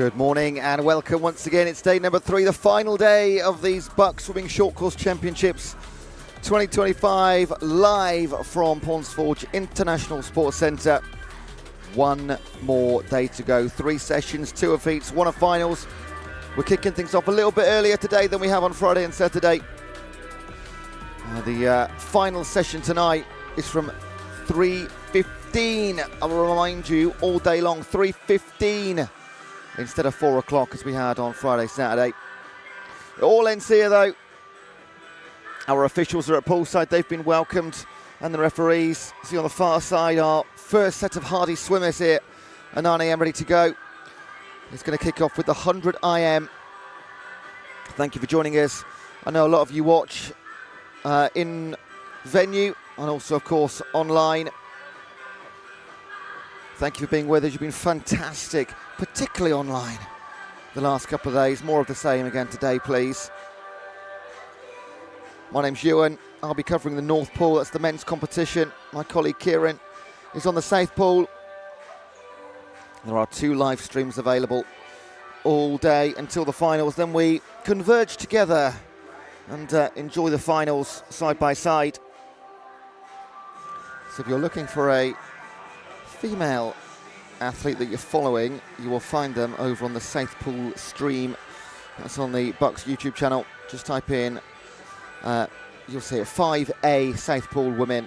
Good morning and welcome once again. It's day number 3, the final day of these BUCS Short Course Championships 2025, live from Ponsforge International Sports Centre. One more day to go. 3 sessions, 2 of heats, 1 of finals. We're kicking things off a little bit earlier today than we have on Friday and Saturday. The final session tonight is from 3:15. I'll remind you, all day long, 3:15 instead of 4 o'clock as we had on Friday, Saturday. It all ends here though. Our officials are at poolside. They've been welcomed, and the referees. See on the far side our first set of hardy swimmers here at 9 a.m. ready to go. It's going to kick off with the 100 IM. Thank you for joining us. I know a lot of you watch in venue and also, of course, online. Thank you for being with us. You've been fantastic, particularly online the last couple of days. More of the same again today, please. My name's Ewan. I'll be covering the North Pool. That's the men's competition. My colleague Kieran is on the South Pool. There are 2 live streams available all day until the finals. Then we converge together and enjoy the finals side by side. So if you're looking for a female athlete that you're following, you will find them over on the South Pool stream. That's on the BUCS YouTube channel. Just type in, you'll see it, 5A South Pool Women.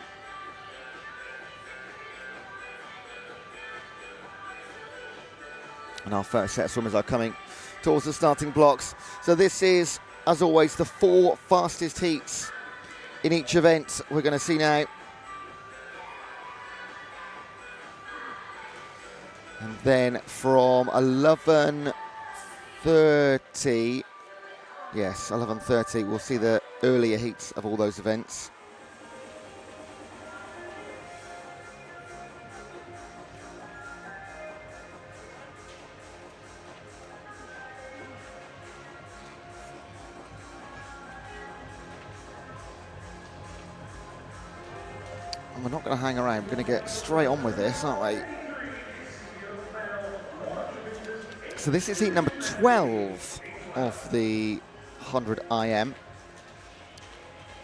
And our first set of swimmers are coming towards the starting blocks. So this is, as always, the 4 fastest heats in each event we're going to see now. And then from 11:30, yes, 11:30, we'll see the earlier heats of all those events. And we're not going to hang around, we're going to get straight on with this, aren't we? So this is heat number 12 of the 100 IM,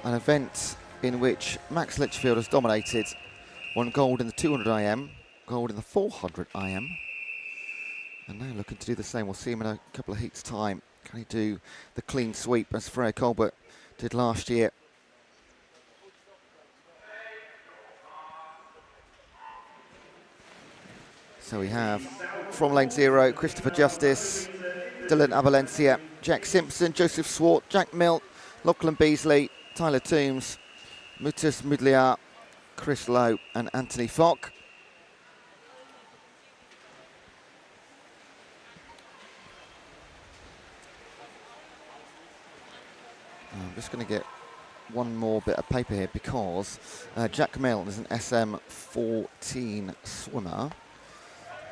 an event in which Max Litchfield has dominated, won gold in the 200 IM, gold in the 400 IM, and now looking to do the same. We'll see him in a couple of heats' time. Can he do the clean sweep as Freya Colbert did last year? So we have, from lane 0, Christopher Justice, Dylan Abalencia, Jack Simpson, Joseph Swart, Jack Milne, Lachlan Beasley, Tyler Toombs, Mutus Mudliar, Chris Lowe and Anthony Fock. I'm just going to get one more bit of paper here because Jack Milne is an SM14 swimmer.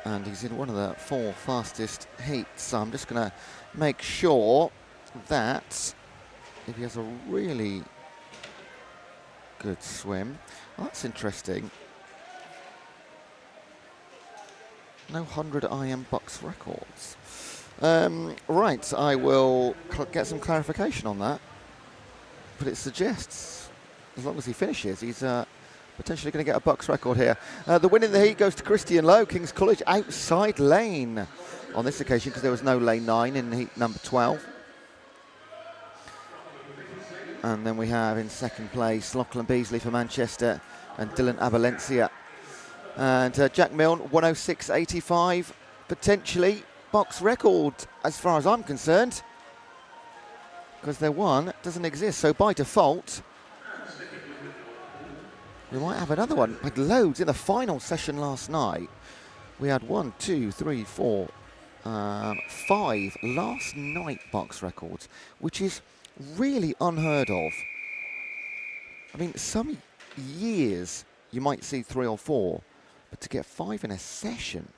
And he's in one of the 4 fastest heats. So I'm just going to make sure that if he has a really good swim. Oh, that's interesting. No 100 IM BUCS records. Right, I will get some clarification on that. But it suggests, as long as he finishes, he's potentially going to get a BUCS record here. The win in the heat goes to Christian Lowe, King's College, outside lane on this occasion because there was no lane 9 in heat number 12. And then we have in second place Lachlan Beasley for Manchester and Dylan Abalencia. And Jack Milne, 106.85, potentially BUCS record as far as I'm concerned, because their one doesn't exist. So by default, we might have another one. With loads in the final session last night. We had 1, 2, 3, 4, 5 last night BUCS records, which is really unheard of. I mean, some years you might see 3 or 4, but to get 5 in a session.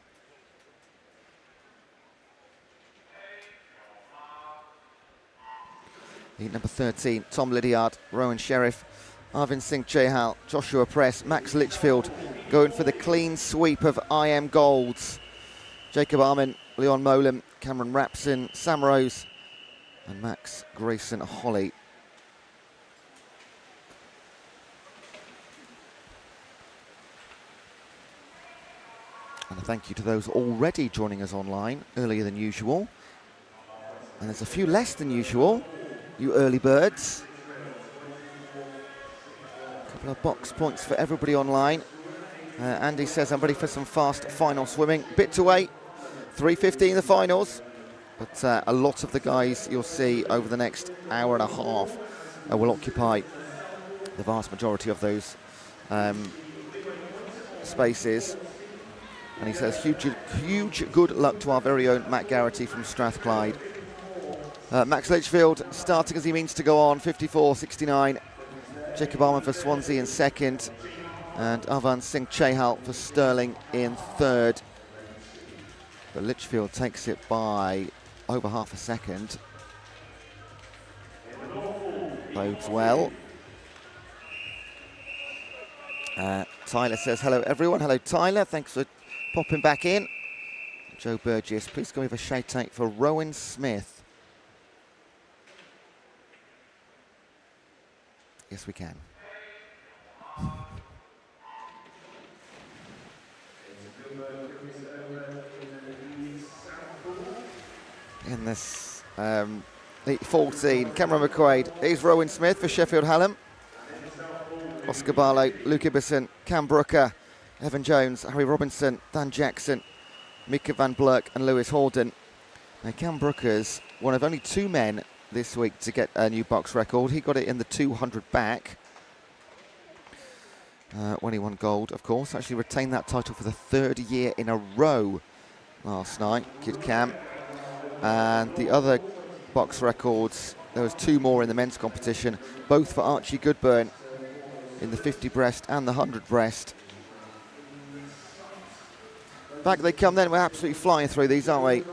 Heat number 13, Tom Lydiard, Rowan Sheriff, Arvind Singh Chehal, Joshua Press, Max Litchfield going for the clean sweep of IM golds. Jacob Armin, Leon Molan, Cameron Rapson, Sam Rose, and Max Grayson Holly. And a thank you to those already joining us online earlier than usual. And there's a few less than usual, you early birds. A couple of box points for everybody online. Andy says, I'm ready for some fast final swimming. Bit to wait, 3:15 the finals. But a lot of the guys you'll see over the next hour and a half will occupy the vast majority of those spaces. And he says, huge good luck to our very own Matt Garrity from Strathclyde. Max Litchfield starting as he means to go on, 54.69. Jacob Arman for Swansea in second. And Avan Singh Chehal for Stirling in third. But Litchfield takes it by over half a second. Bodes well. Tyler says, hello everyone. Hello Tyler, thanks for popping back in. Joe Burgess, please go with a shout out for Rowan Smith. Yes, we can. In this 14, Cameron McQuaid. Here's Rowan Smith for Sheffield Hallam. Oscar Barlow, Luke Ibbison, Cam Brooker, Evan Jones, Harry Robinson, Dan Jackson, Mika van Blurk and Lewis Horden. Now Cam Brooker's one of only 2 men this week to get a new BUCS record. He got it in the 200 back when he won gold, of course. Actually retained that title for the 3rd year in a row last night, Kid Cam. And the other BUCS records, there was 2 more in the men's competition, both for Archie Goodburn in the 50 breast and the 100 breast. Back they come then, we're absolutely flying through these, aren't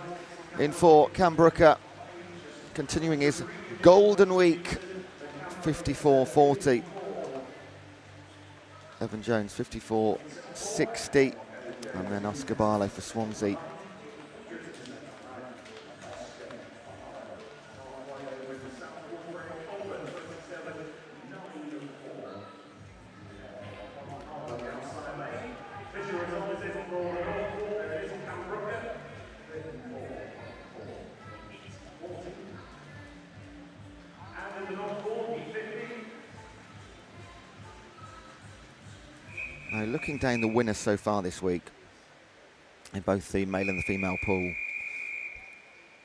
we? In 4, Cam Brooker, continuing his golden week, 54.40. Evan Jones, 54.60. And then Oscar Barlow for Swansea. Now looking down the winners so far this week in both the male and the female pool.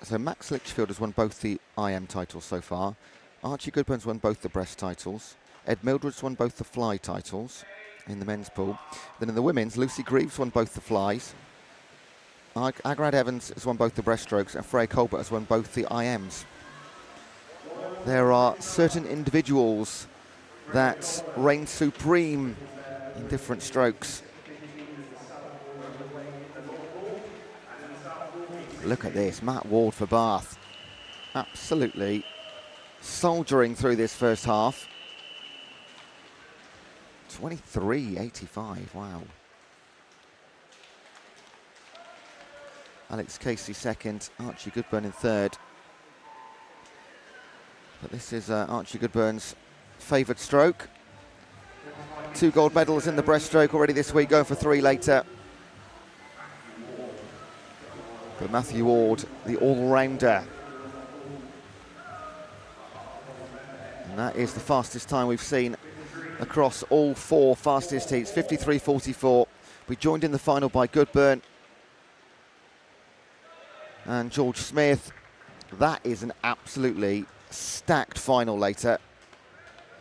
So Max Litchfield has won both the IM titles so far. Archie Goodburn's won both the breast titles. Ed Mildred's won both the fly titles in the men's pool. Then in the women's, Lucy Greaves won both the flies. Agrad Evans has won both the breaststrokes, and Freya Colbert has won both the IMs. There are certain individuals that reign supreme in different strokes. Look at this, Matt Ward for Bath. Absolutely soldiering through this first half. 23.85, wow. Alex Casey second, Archie Goodburn in third. But this is Archie Goodburn's favoured stroke. 2 gold medals in the breaststroke already this week, going for 3 later. But Matthew Ward, the all-rounder. And that is the fastest time we've seen across all 4 fastest heats, 53.44. We joined in the final by Goodburn and George Smith. That is an absolutely stacked final later,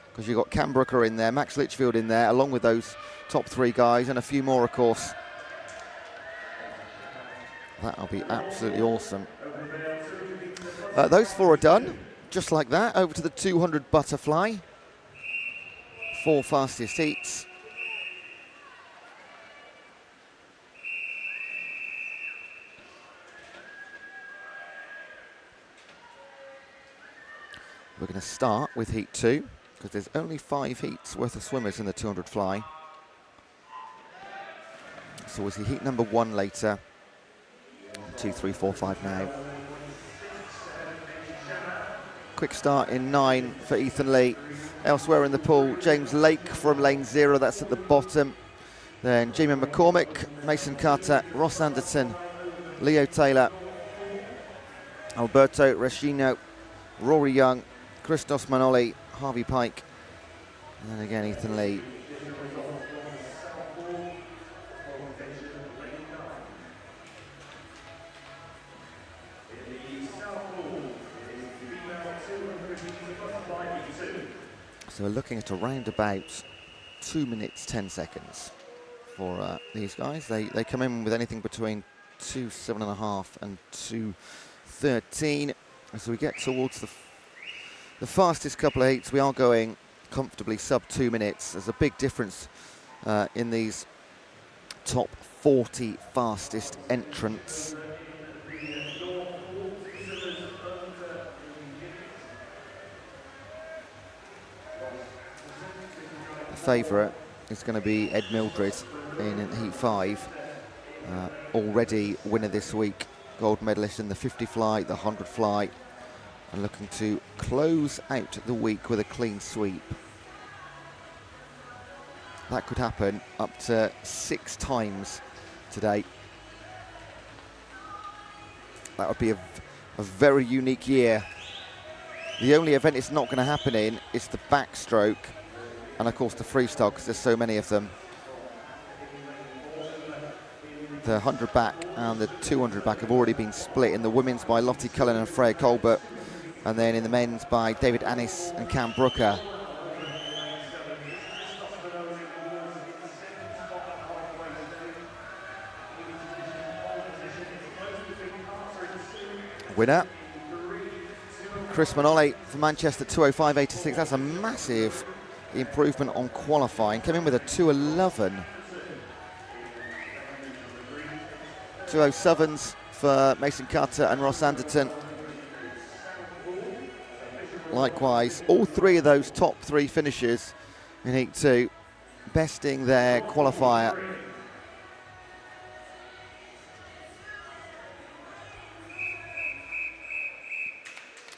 because you've got Cam Brooker in there, Max Litchfield in there, along with those top 3 guys, and a few more, of course. That'll be absolutely awesome. Those 4 are done, just like that. Over to the 200 butterfly. 4 fastest heats. We're going to start with heat 2, because there's only 5 heats worth of swimmers in the 200 fly. So we'll see heat number 1 later. 2, 3, 4, 5 now. quick start in 9 for Ethan Lee. Elsewhere in the pool, James Lake from lane 0, that's at the bottom. Then Jamie McCormick, Mason Carter, Ross Anderton, Leo Taylor, Alberto Rescino, Rory Young, Christos Manoli, Harvey Pike, and then again Ethan Lee. So we're looking at around about 2 minutes 10 seconds for these guys. They come in with anything between 2:07.5 and 2:13. So we get towards the fastest couple of heats. We are going comfortably sub 2 minutes. There's a big difference in these top 40 fastest entrants. Favourite is going to be Ed Mildred in Heat 5. Already winner this week, gold medalist in the 50 fly, the 100 fly, and looking to close out the week with a clean sweep. That could happen up to 6 times today. That would be a very unique year. The only event it's not going to happen in is the backstroke, and of course the freestyle, because there's so many of them. The 100 back and the 200 back have already been split. In the women's by Lottie Cullen and Freya Colbert, and then in the men's by David Annis and Cam Brooker. Winner, Chris Manoli for Manchester, 2:05.86. That's a massive improvement on qualifying. Came in with a 2:11. 2:07s for Mason Carter and Ross Anderton. Likewise, all 3 of those top 3 finishers in Heat 2 besting their qualifier.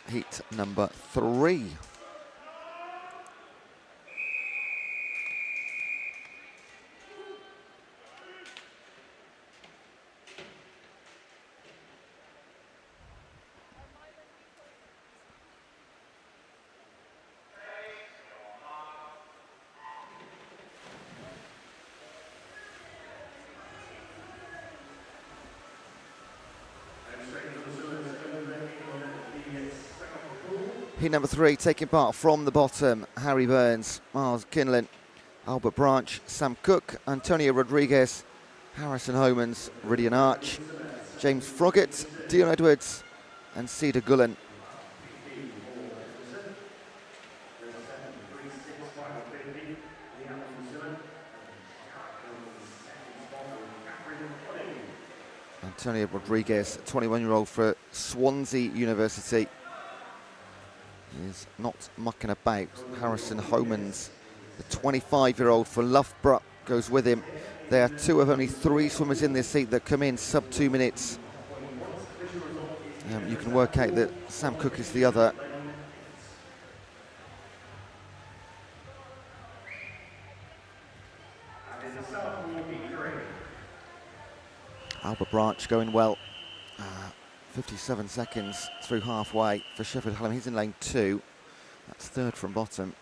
Heat number 3. Heat number 3, taking part from the bottom, Harry Burns, Miles Kinlan, Albert Branch, Sam Cook, Antonio Rodriguez, Harrison Homans, Ridian Arch, James Froggatt, Dion Edwards, and Cedar Gullen. Antonio Rodriguez, 21-year-old for Swansea University, is not mucking about. Harrison Homans, the 25-year-old for Loughborough, goes with him. They are 2 of only 3 swimmers in this heat that come in sub 2 minutes. You can work out that Sam Cook is the other. Albert Branch going well. 57 seconds through halfway for Sheffield Hallam. He's in lane 2. That's 3rd from bottom.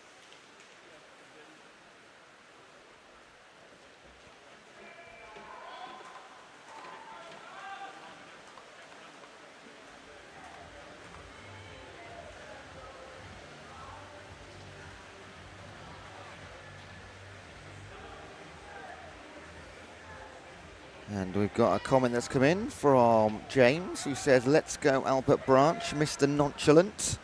And we've got a comment that's come in from James, who says, "Let's go Albert Branch, Mr. Nonchalant."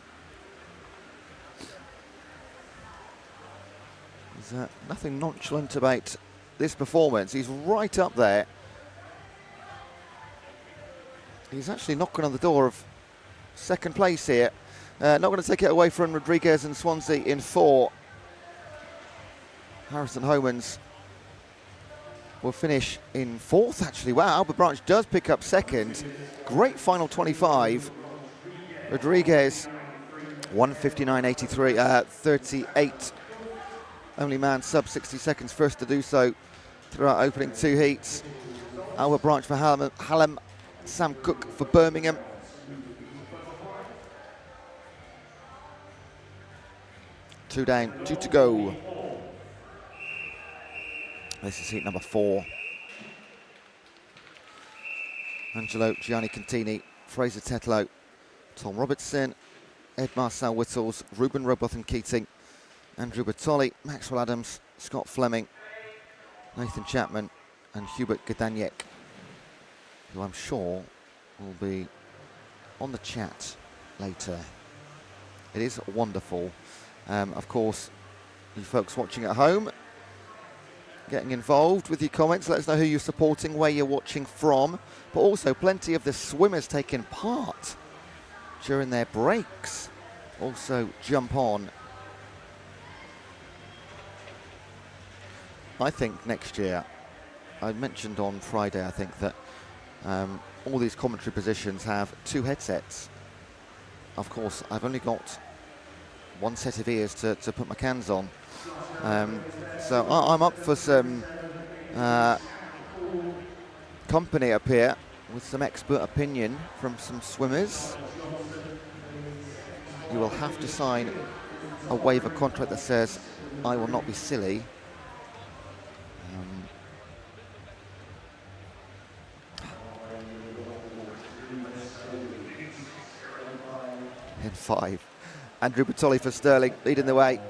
There's nothing nonchalant about this performance. He's right up there. He's actually knocking on the door of 2nd place here. Not going to take it away from Rodriguez and Swansea in 4. Harrison Homans will finish in 4th, actually. Wow, Albert Branch does pick up 2nd. Great final 25. Rodriguez 1:59.83, 38. Only man sub 60 seconds, first to do so throughout opening 2 heats. Albert Branch for Hallam, Sam Cook for Birmingham. Two down, 2 to go. This is heat number 4. Angelo Gianni Contini, Fraser Tetlow, Tom Robertson, Ed Marcel Whittles, Ruben Robotham Keating, Andrew Bertolli, Maxwell Adams, Scott Fleming, Nathan Chapman and Hubert Gadaniek, who I'm sure will be on the chat later. It is wonderful. Of course, you folks watching at home, getting involved with your comments. Let us know who you're supporting, where you're watching from, but also plenty of the swimmers taking part during their breaks. Also jump on. I think next year, I mentioned on Friday, I think that all these commentary positions have 2 headsets. Of course, I've only got 1 set of ears to put my cans on. So I'm up for some company up here with some expert opinion from some swimmers. You will have to sign a waiver contract that says, I will not be silly. In 5. Andrew Bertolli for Stirling, leading the way.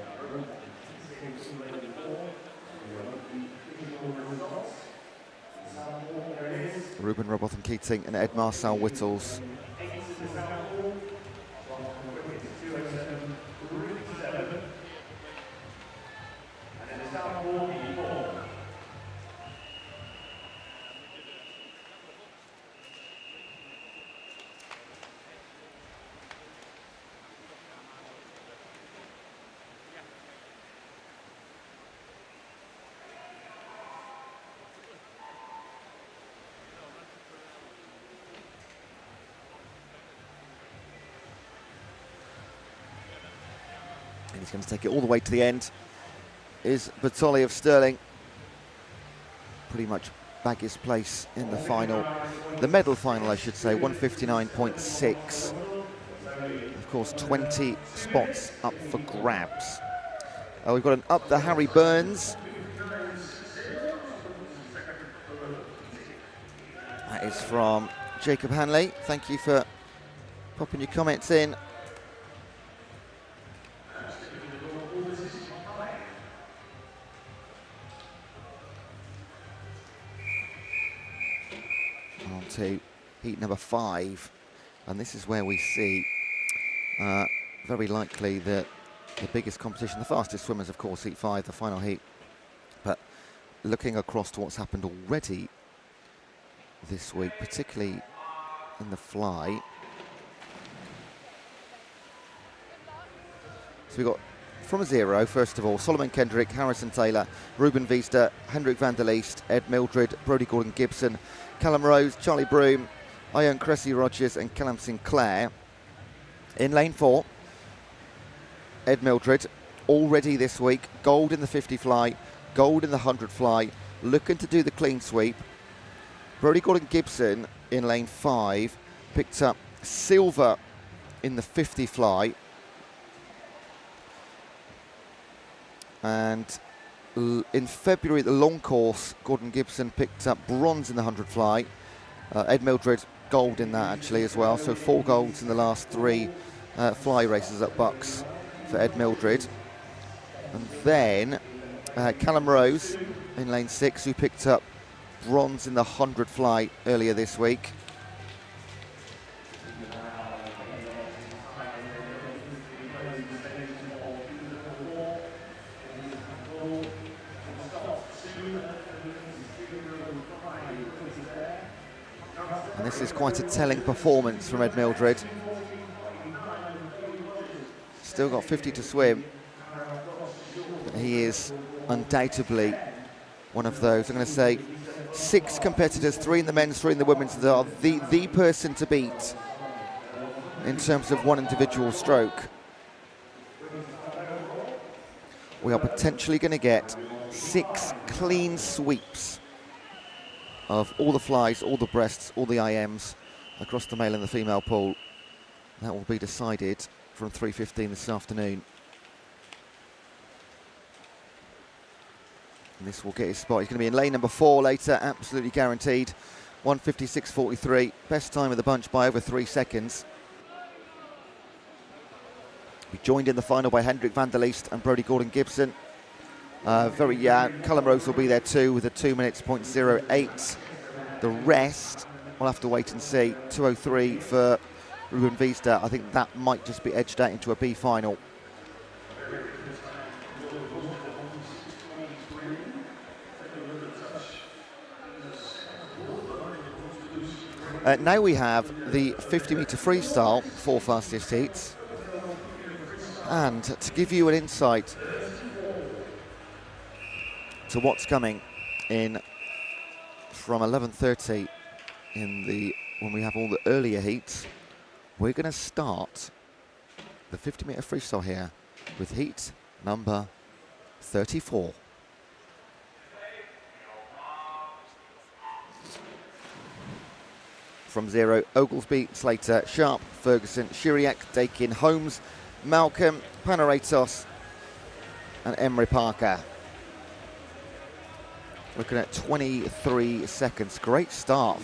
Ruben Robotham Keating and Ed Marcel Whittles. And he's going to take it all the way to the end. Is Bertolli of Stirling. Pretty much bag his place in the final. The medal final, I should say, 1:59.6. Of course, 20 spots up for grabs. We've got an up the Harry Burns. That is from Jacob Hanley. Thank you for popping your comments in. On to heat number 5, and this is where we see very likely the biggest competition. The fastest swimmers, of course, heat 5, the final heat. But looking across to what's happened already this week, particularly in the fly. So we've got from 0, first of all, Solomon Kendrick, Harrison Taylor, Ruben Vista, Hendrik van der Leest, Ed Mildred, Brodie Gordon-Gibson, Callum Rose, Charlie Broom, Ian Cressy Rogers and Callum Sinclair. In lane 4, Ed Mildred, already this week, gold in the 50 fly, gold in the 100 fly, looking to do the clean sweep. Brodie Gordon-Gibson in lane 5 picked up silver in the 50 fly. And in February at the long course, Gordon-Gibson picked up bronze in the 100 fly. Ed Mildred, gold in that actually as well. So 4 golds in the last 3 fly races at BUCS for Ed Mildred. And then Callum Rose in lane 6, who picked up bronze in the 100 fly earlier this week. And this is quite a telling performance from Ed Mildred. Still got 50 to swim. He is undoubtedly one of those, I'm going to say, 6 competitors, 3 in the men's, 3 in the women's, that are the person to beat in terms of one individual stroke. we are potentially going to get 6 clean sweeps of all the flies, all the breasts, all the IMs across the male and the female pool. That will be decided from 3:15 this afternoon. And this will get his spot. He's going to be in lane number 4 later, absolutely guaranteed. 1:56.43, best time of the bunch by over 3 seconds. Be joined in the final by Hendrik van der Leest and Brodie Gordon-Gibson. Callum Rose will be there too with a 2 minutes .08. The rest, we'll have to wait and see. 2:03 for Ruben Wiester. I think that might just be edged out into a B final. Now we have the 50-metre freestyle, 4 fastest heats. And to give you an insight to what's coming in from 11:30 when we have all the earlier heats, we're going to start the 50-metre freestyle here with heat number 34. From 0, Oglesby, Slater, Sharp, Ferguson, Shiriak, Dakin, Holmes, Malcolm, Panaratos and Emery Parker. Looking at 23 seconds. Great start.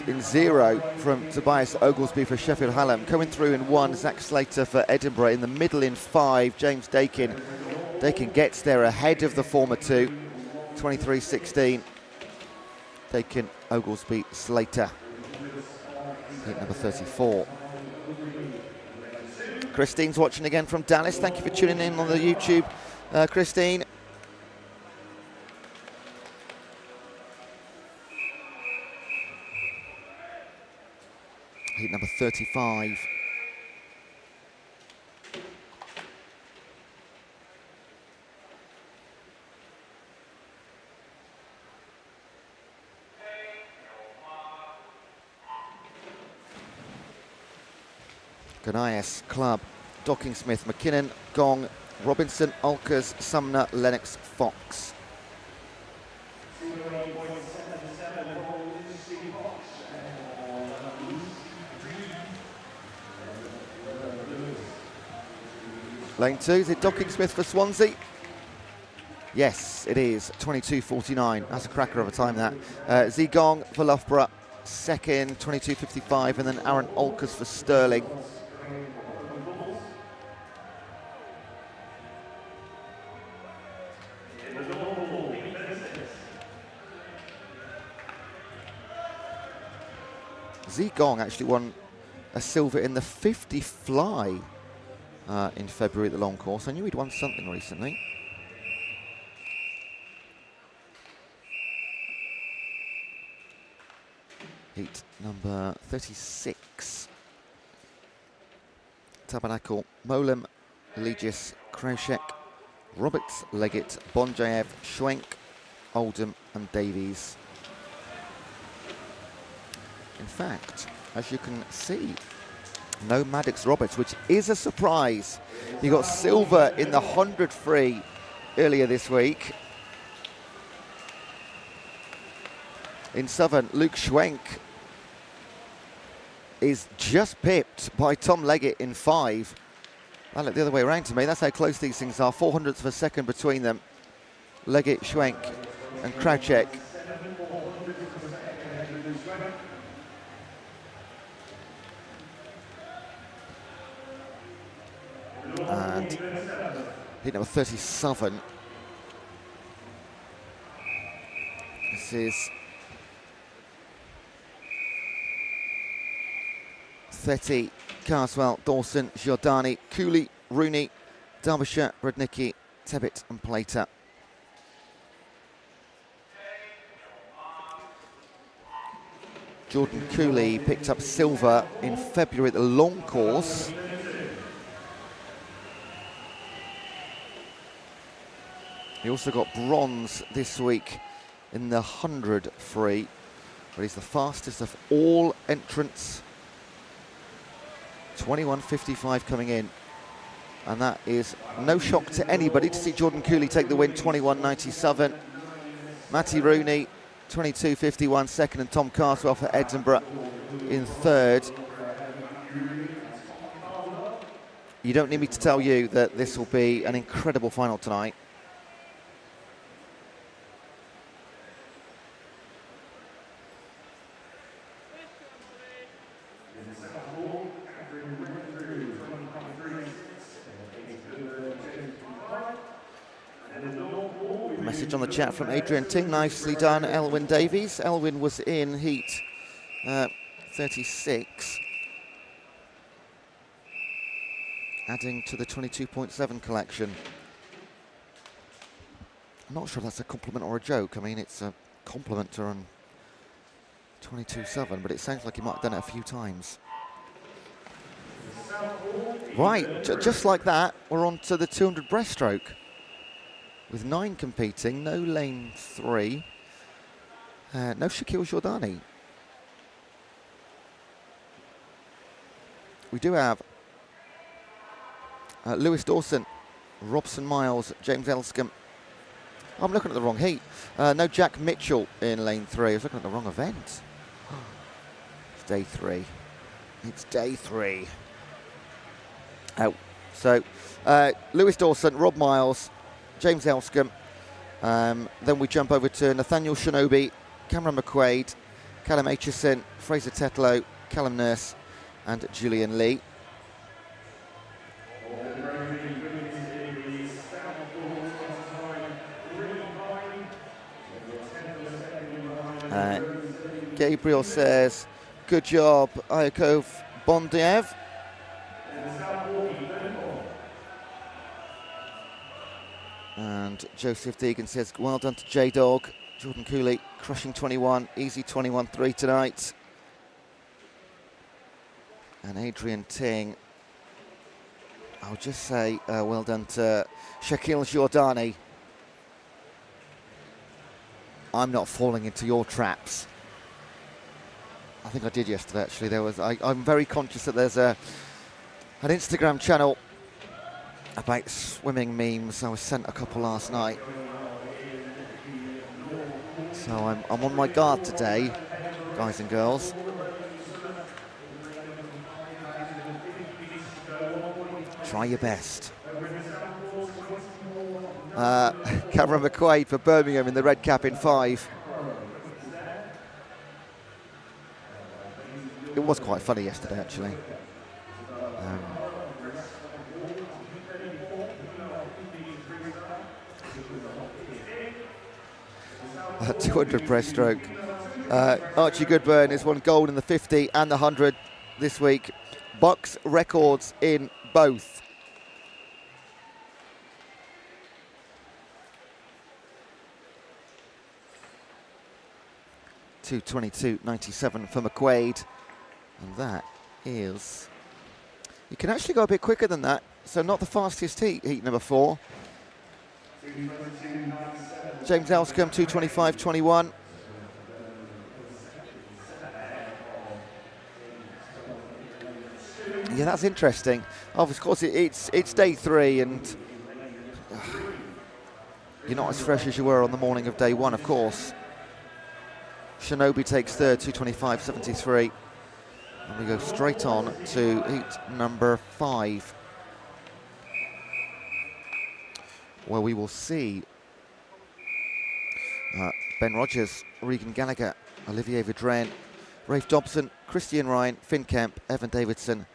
In 0 from Tobias Oglesby for Sheffield Hallam. Coming through in 1, Zach Slater for Edinburgh. In the middle in 5, James Dakin. Dakin gets there ahead of the former 2. 23.16. Dakin, Oglesby, Slater. Heat number 34. Christine's watching again from Dallas. Thank you for tuning in on the YouTube, Christine. Heat number 35. Ghanaias, Club, Dockingsmith, McKinnon, Gong, Robinson, Alkers, Sumner, Lennox, Fox. Lane 2, is it Dockingsmith for Swansea? Yes, it is, 22.49. That's a cracker of a time, that. Zigong for Loughborough, second, 22.55, and then Aaron Alkers for Stirling. Zigong actually won a silver in the 50 fly in February at the long course. I knew he'd won something recently. Heat number 36. Tabernacle, Molam, Legis, Krauschek, Roberts, Leggett, Bonjayev, Schwenk, Oldham and Davies. In fact, as you can see, no Maddox Roberts, which is a surprise. He got silver in the 100 free earlier this week. In Southern, Luke Schwenk is just pipped by Tom Leggett in 5. That looked the other way around to me. That's how close these things are. 400ths of a second between them. Leggett, Schwenk and Krauschek. And heat number 37. This is 30, Carswell, Dawson, Giordani, Cooley, Rooney, Derbyshire, Brodnicki, Tebbit and Plater. Jordan Cooley picked up silver in February at the long course. He also got bronze this week in the 100 free, but he's the fastest of all entrants. 21.55 coming in. And that is no shock to anybody to see Jordan Cooley take the win, 21.97. Matty Rooney, 22.51 second, and Tom Carswell for Edinburgh in third. You don't need me to tell you that this will be an incredible final tonight. Message on the chat from Adrian Ting, nicely done, Elwyn Davies. Elwyn was in heat 36, adding to the 22.7 collection. I'm not sure if that's a compliment or a joke. I mean, it's a compliment to run 22.7, but it sounds like he might have done it a few times. Right, just like that, we're on to the 200 breaststroke. With 9 competing, no lane 3, no Shaquille Jordani. We do have Lewis Dawson, Robson Miles, James Elscombe. Oh, I'm looking at the wrong heat. No Jack Mitchell in lane 3. I was looking at the wrong event. It's day 3. It's day 3. Oh, so Lewis Dawson, Rob Miles, James Elscombe. Then we jump over to Nathaniel Shinobi, Cameron McQuaid, Callum Aitchison, Fraser Tetlow, Callum Nurse, and Julian Lee. Gabriel says, good job, Ayakov Bondiev. And Joseph Deegan says, well done to J-Dog. Jordan Cooley crushing 21, easy 21.3 tonight. And Adrian Ting, I'll just say well done to Shaquille Jordani. I'm not falling into your traps. I think I did yesterday, actually. I'm very conscious that there's an Instagram channel about swimming memes. I was sent a couple last night. So I'm on my guard today, guys and girls. Try your best. Cameron McQuaid for Birmingham in the red cap in 5. It was quite funny yesterday, actually. 200 breaststroke. Archie Goodburn has won gold in the 50 and the 100 this week. BUCS records in both. .222.97 for McQuaid, and that is, you can actually go a bit quicker than that, so not the fastest heat number 4. James Elscombe 2:25.21. Yeah, that's interesting. Of course, it's day 3, and you're not as fresh as you were on the morning of day 1, of course. Shinobi takes third, 2:25.73. And we go straight on to heat number 5, where we will see Ben Rogers, Regan Gallagher, Olivier Vidren, Rafe Dobson, Christian Ryan, Finn Kemp, Evan Davidson,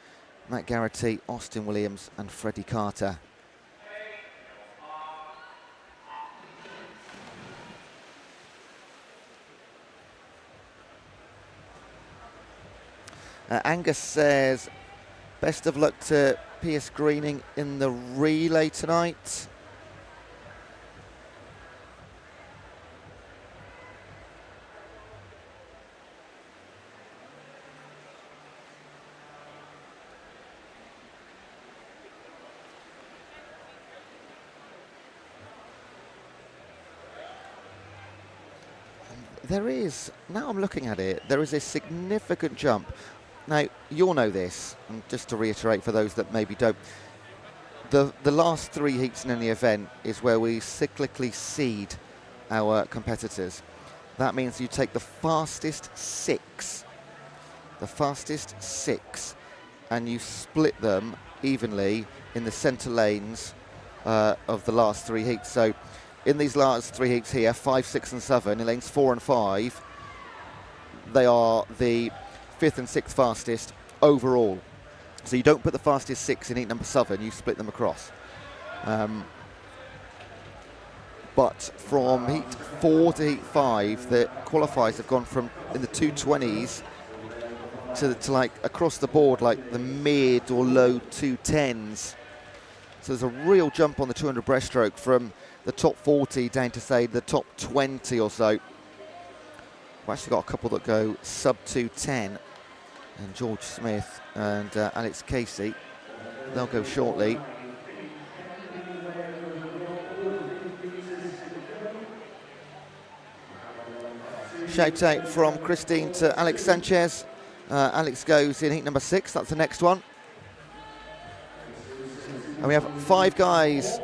Matt Garrity, Austin Williams, and Freddie Carter. Angus says, best of luck to Pierce Greening in the relay tonight. There is, now I'm looking at it, there is a significant jump. Now, you'll know this, and just to reiterate for those that maybe don't, The last 3 heats in any event is where we cyclically seed our competitors. That means you take the fastest 6, and you split them evenly in the centre lanes of the last 3 heats. So in these last 3 heats here, 5, 6 and 7, in lanes 4 and 5, they are the 5th and 6th fastest overall. So you don't put the fastest 6 in heat number 7, you split them across. But from heat 4 to heat 5, the qualifiers have gone from in the 220s to like across the board, like the mid or low 210s. So there's a real jump on the 200 breaststroke from the top 40 down to, say, the top 20 or so. We've actually got a couple that go sub 210, and George Smith and Alex Casey, they'll go shortly. Shout out from Christine to Alex Sanchez. Alex goes in heat number 6, that's the next one. And we have 5 guys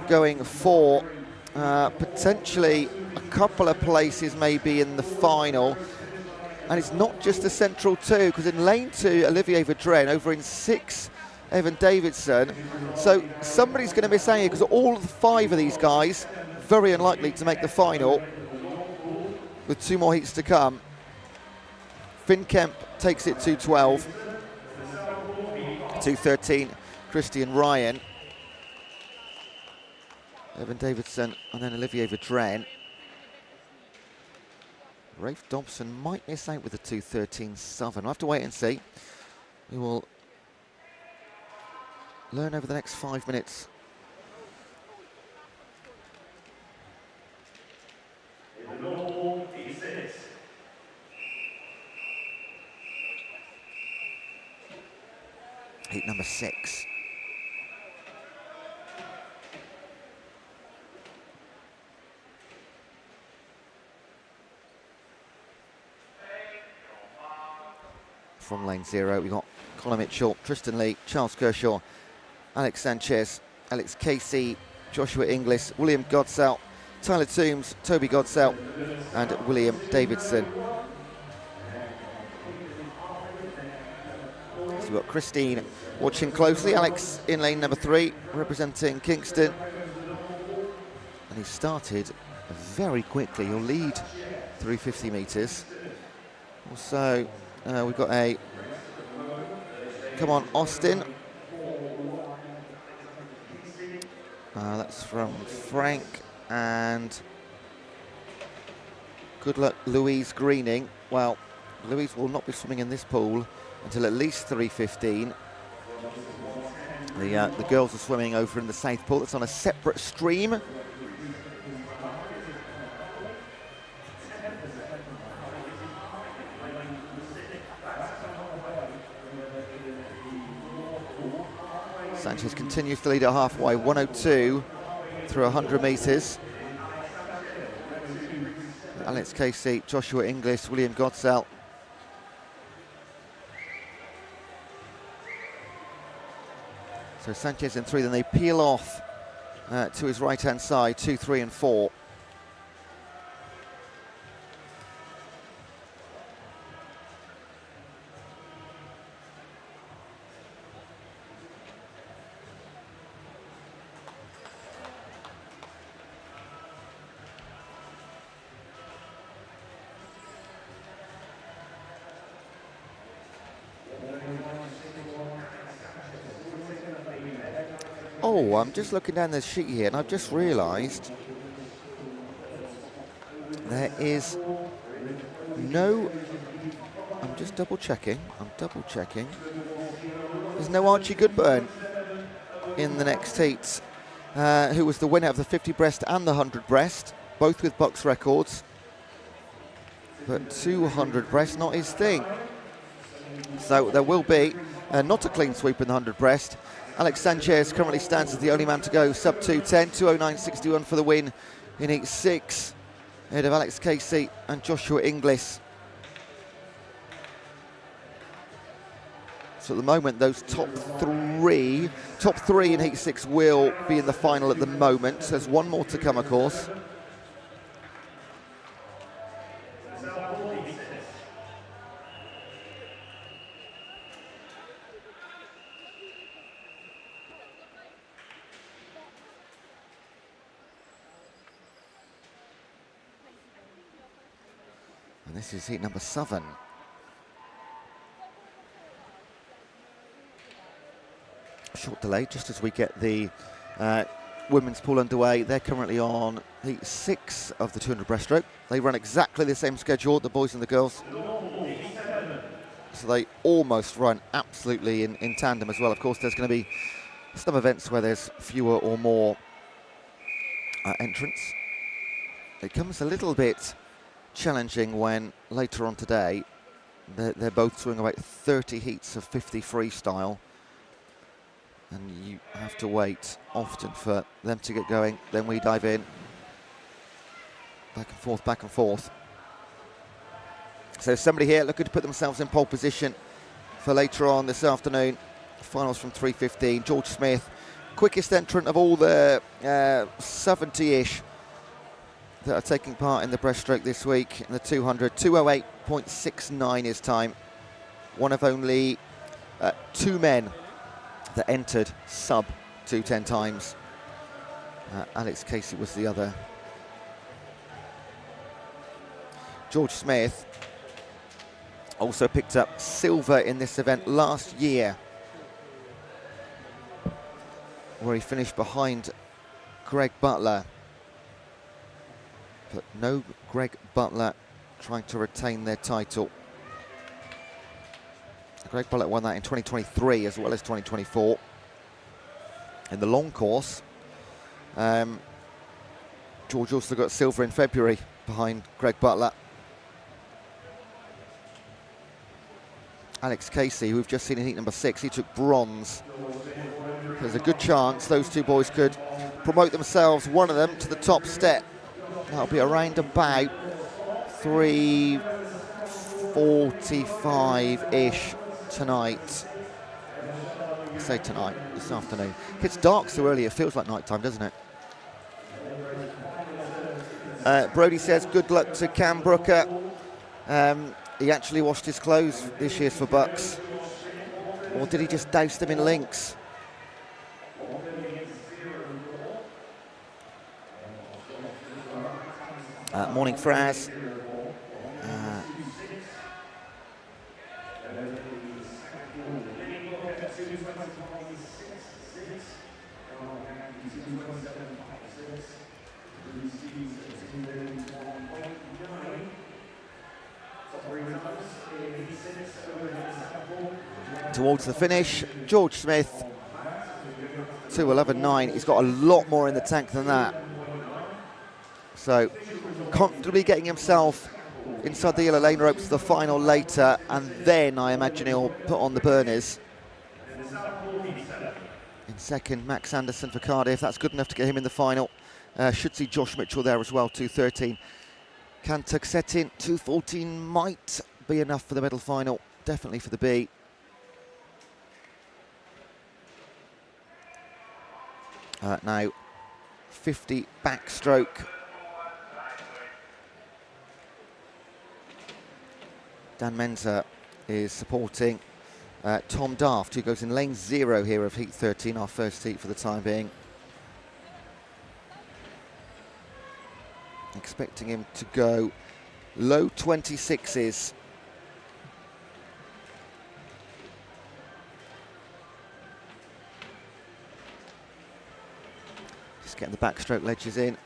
going for potentially a couple of places maybe in the final. And it's not just the central 2, because in lane 2, Olivier Vedren, over in 6, Evan Davidson. So somebody's going to miss out here, because all 5 of these guys, very unlikely to make the final, with 2 more heats to come. Finn Kemp takes it 2:12, 2:13, Christian Ryan, Evan Davidson, and then Olivier Vedren. Rafe Dobson might miss out with the 2:13 Southern. We'll have to wait and see. We will learn over the next 5 minutes. Heat number 6. From lane 0, we've got Colin Mitchell, Tristan Lee, Charles Kershaw, Alex Sanchez, Alex Casey, Joshua Inglis, William Godsell, Tyler Toombs, Toby Godsell, and William Davidson. So we've got Christine watching closely. Alex in lane number 3, representing Kingston. And he started very quickly. He'll lead through 50 metres. Also, we've got a come on Austin. That's from Frank, and good luck Louise Greening. Well, Louise will not be swimming in this pool until at least 3:15. The girls are swimming over in the South Pool. It's on a separate stream. Sanchez continues to lead at halfway, 1:02 through 100 metres. Alex Casey, Joshua Inglis, William Godsell. So Sanchez in 3, then they peel off to his right-hand side, 2, 3 and 4. Oh, I'm just looking down the sheet here, and I've just realised there is no... I'm just double-checking. There's no Archie Goodburn in the next heats, who was the winner of the 50 breast and the 100 breast, both with BUCS records. But 200 breast, not his thing. So there will be not a clean sweep in the 100 breast. Alex Sanchez currently stands as the only man to go sub 2:10, 2:09.61 for the win in heat 6, ahead of Alex Casey and Joshua Inglis. So at the moment, those top three in Heat 6 will be in the final at the moment. So there's one more to come, of course. And this is heat number 7. Short delay just as we get the women's pool underway. They're currently on heat 6 of the 200 breaststroke. They run exactly the same schedule, the boys and the girls. So they almost run absolutely in tandem as well. Of course, there's going to be some events where there's fewer or more entrants. It becomes a little bit challenging when later on today they're both doing about 30 heats of 50 freestyle. And you have to wait often for them to get going. Then we dive in. Back and forth, back and forth. So somebody here looking to put themselves in pole position for later on this afternoon. Finals from 3:15. George Smith, quickest entrant of all the 70-ish that are taking part in the breaststroke this week in the 200. 2:08.69 is time. One of only 2 men that entered sub 2:10 times. Alex Casey was the other. George Smith also picked up silver in this event last year, where he finished behind Greg Butler. But no Greg Butler trying to retain their title. Greg Butler won that in 2023 as well as 2024. In the long course, George also got silver in February behind Greg Butler. Alex Casey, who we've just seen in heat number 6, he took bronze. There's a good chance those two boys could promote themselves, one of them to the top step. That'll be around about 3:45-ish tonight. I say tonight, this afternoon. It's dark so early, it feels like night time, doesn't it? Brody says good luck to Cam Brooker. He actually washed his clothes this year for BUCS. Or did he just douse them in Lynx? Morning, Fraz. Towards the finish, George Smith, 2:11.9. He's got a lot more in the tank than that. So, comfortably getting himself inside the yellow lane ropes to the final later, and then I imagine he'll put on the burners. In second, Max Anderson for Cardiff. That's good enough to get him in the final. Should see Josh Mitchell there as well, 2:13. Kantuksetin, 2:14 might be enough for the medal final, definitely for the B. Now, 50 backstroke. Dan Menzer is supporting Tom Daft, who goes in lane 0 here of heat 13, our first heat for the time being. Expecting him to go low 26s. Just getting the backstroke ledges in.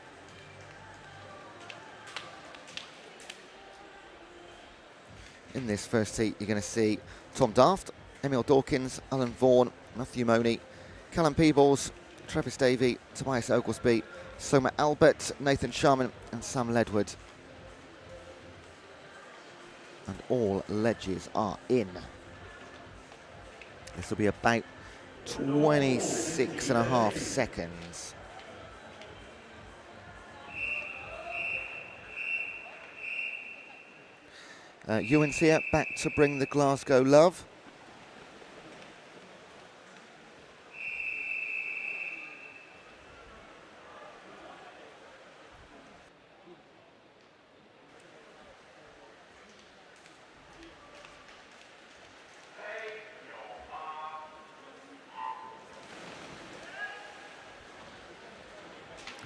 In this first heat, you're going to see Tom Daft, Emil Dawkins, Alan Vaughan, Matthew Money, Callum Peebles, Travis Davey, Tobias Oglesby, Soma Albert, Nathan Sharman and Sam Ledward. And all ledges are in. This will be about 26.5 seconds. Ewan's here, back to bring the Glasgow love.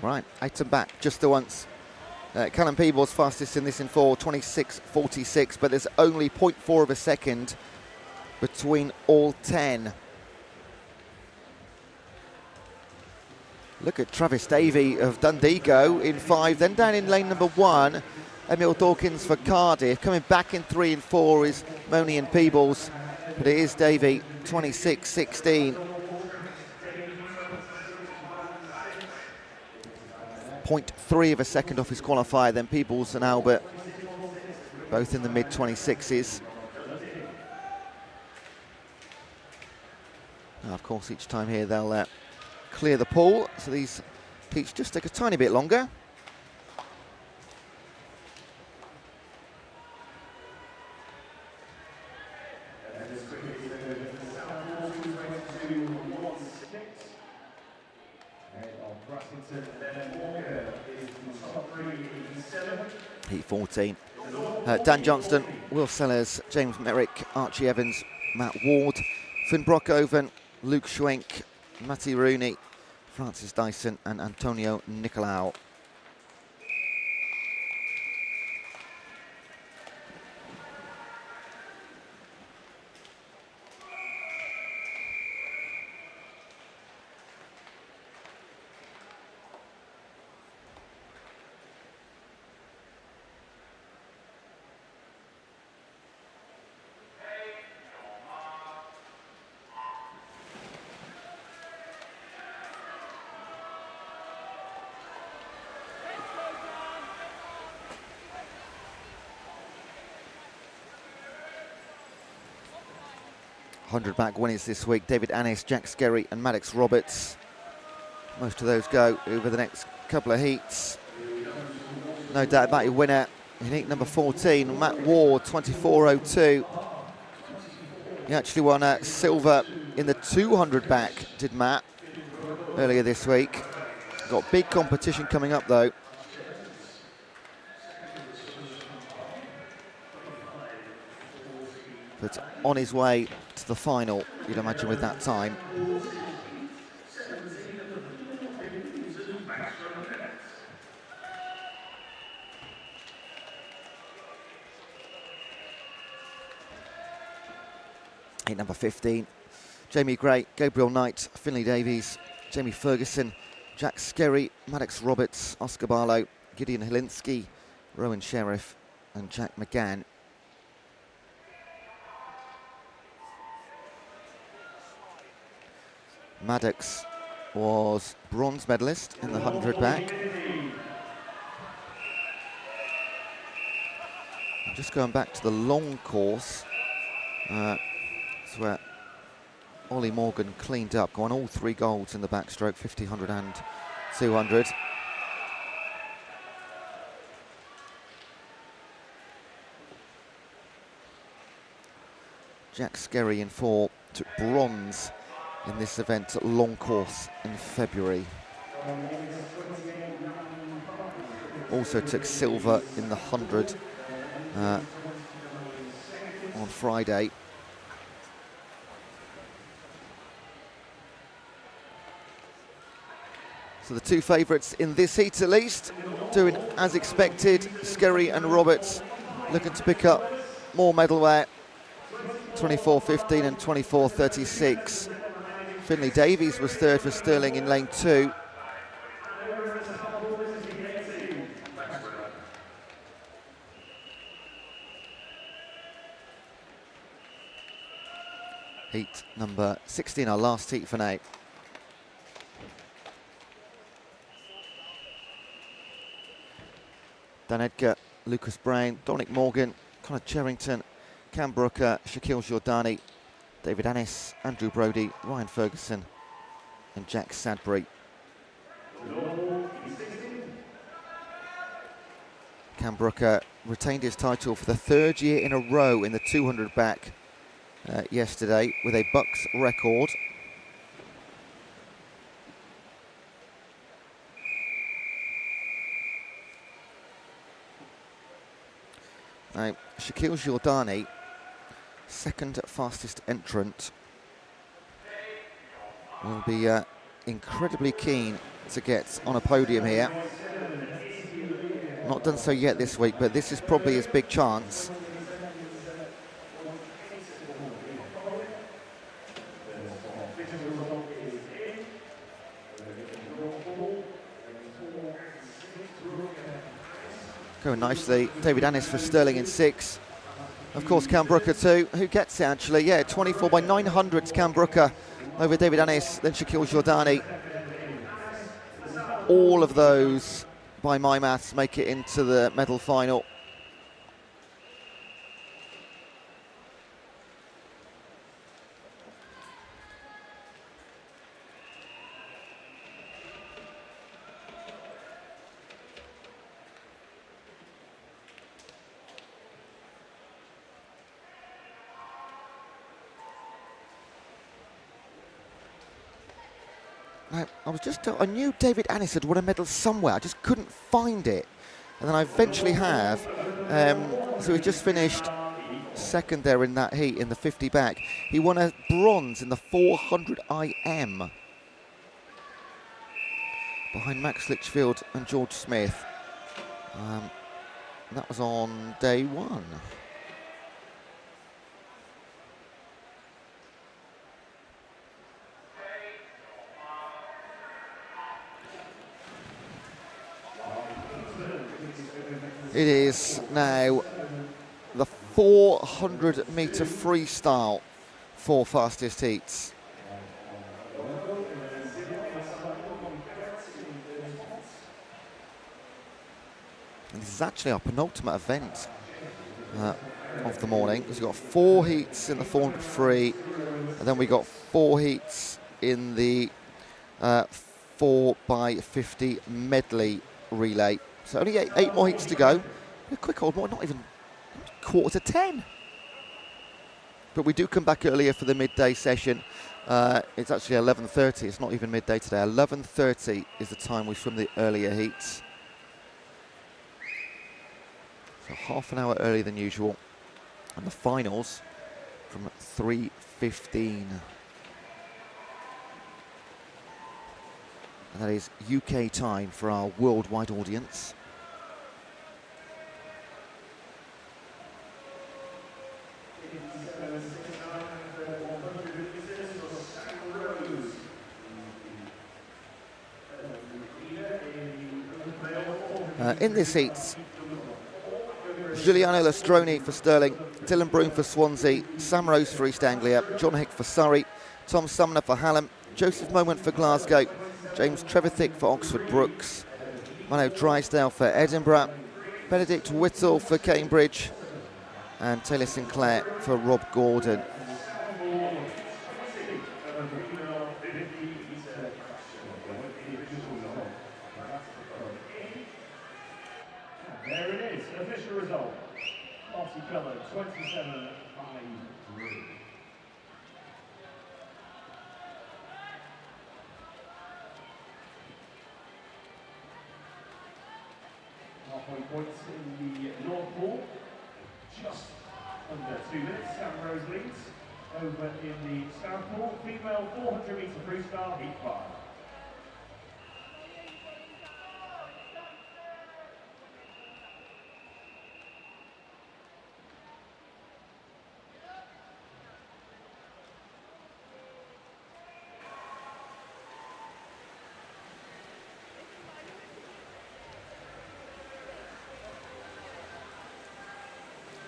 Right, 8 and back, just the once. Callum Peebles fastest in this in 4, 26.46, but there's only 0.4 of a second between all 10. Look at Travis Davey of Dundee go in 5, then down in lane number 1, Emil Dawkins for Cardiff. Coming back in 3 and 4 is Moni and Peebles, but it is Davey, 26.16. 0.3 of a second off his qualifier, then Peebles and Albert, both in the mid-26s. Now, of course, each time here they'll clear the pool, so these heats just take a tiny bit longer. Heat 14. Dan Johnston, Will Sellers, James Merrick, Archie Evans, Matt Ward, Finn Brockhoven, Luke Schwenk, Matty Rooney, Francis Dyson and Antonio Nicolau. Back winners this week, David Annis, Jack Skerry and Maddox Roberts. Most of those go over the next couple of heats. No doubt about your winner in heat number 14, Matt Ward, 24.02. He actually won silver in the 200 back, did Matt, earlier this week. Got big competition coming up though. But on his way to the final, you'd imagine, with that time. Heat number 15, Jamie Gray, Gabriel Knight, Finlay Davies, Jamie Ferguson, Jack Skerry, Maddox Roberts, Oscar Barlow, Gideon Helinski, Rowan Sheriff and Jack McGann. Maddox was bronze medalist in the 100 back. Just going back to the long course, it's where Ollie Morgan cleaned up, going all 3 golds in the backstroke, 50, 100 and 200. Jack Skerry in 4 took bronze in this event at long course in February. Also took silver in the 100 on Friday. So the 2 favourites in this heat at least, doing as expected. Skerry and Roberts looking to pick up more medalware, 24.15 and 24.36. Finlay Davies was 3rd for Stirling in lane 2. Heat number 16, our last heat for now. Dan Edgar, Lucas Brown, Dominic Morgan, Connor Cherrington, Cam Brooker, Shaquille Giordani, David Annis, Andrew Brody, Ryan Ferguson and Jack Sadbury. Cam Brooker retained his title for the 3rd year in a row in the 200 back yesterday with a BUCS record. Now, Shaquille Giordani, 2nd fastest entrant, will be incredibly keen to get on a podium here. Not done so yet this week, but this is probably his big chance. Going nicely, David Annis for Sterling in 6. Of course, Cam Brooker too. Who gets it actually? Yeah, 24 by 900s, Cam Brooker over David Annis, then Shaquille Jordani. All of those, by my maths, make it into the medal final. I knew David Annis had won a medal somewhere, I just couldn't find it. And then I eventually have. So he just finished second there in that heat in the 50 back. He won a bronze in the 400 IM. Behind Max Litchfield and George Smith. That was on day 1. It is now the 400-metre freestyle for fastest heats. And this is actually our penultimate event of the morning. We've got 4 heats in the 400 free, and then we got 4 heats in the 4x50 medley relay. So only 8 more heats to go. A quick old more, not even 9:45. But we do come back earlier for the midday session. It's actually 11:30. It's not even midday today. 11:30 is the time we swim the earlier heats. So half an hour earlier than usual. And the finals from 3:15. And that is UK time for our worldwide audience. In this heat, Giuliano Lastroni for Stirling, Dylan Broom for Swansea, Sam Rose for East Anglia, John Hick for Surrey, Tom Sumner for Hallam, Joseph Moment for Glasgow, James Trevithick for Oxford Brookes, Mano Drysdale for Edinburgh, Benedict Whittle for Cambridge, and Taylor Sinclair for Rob Gordon. There it is, official result. Multicolour 27.53. Halfway points in the North Pool, just under 2 minutes. Sam Rose leads. Over in the South Pool, female 400 metre freestyle, heat 5.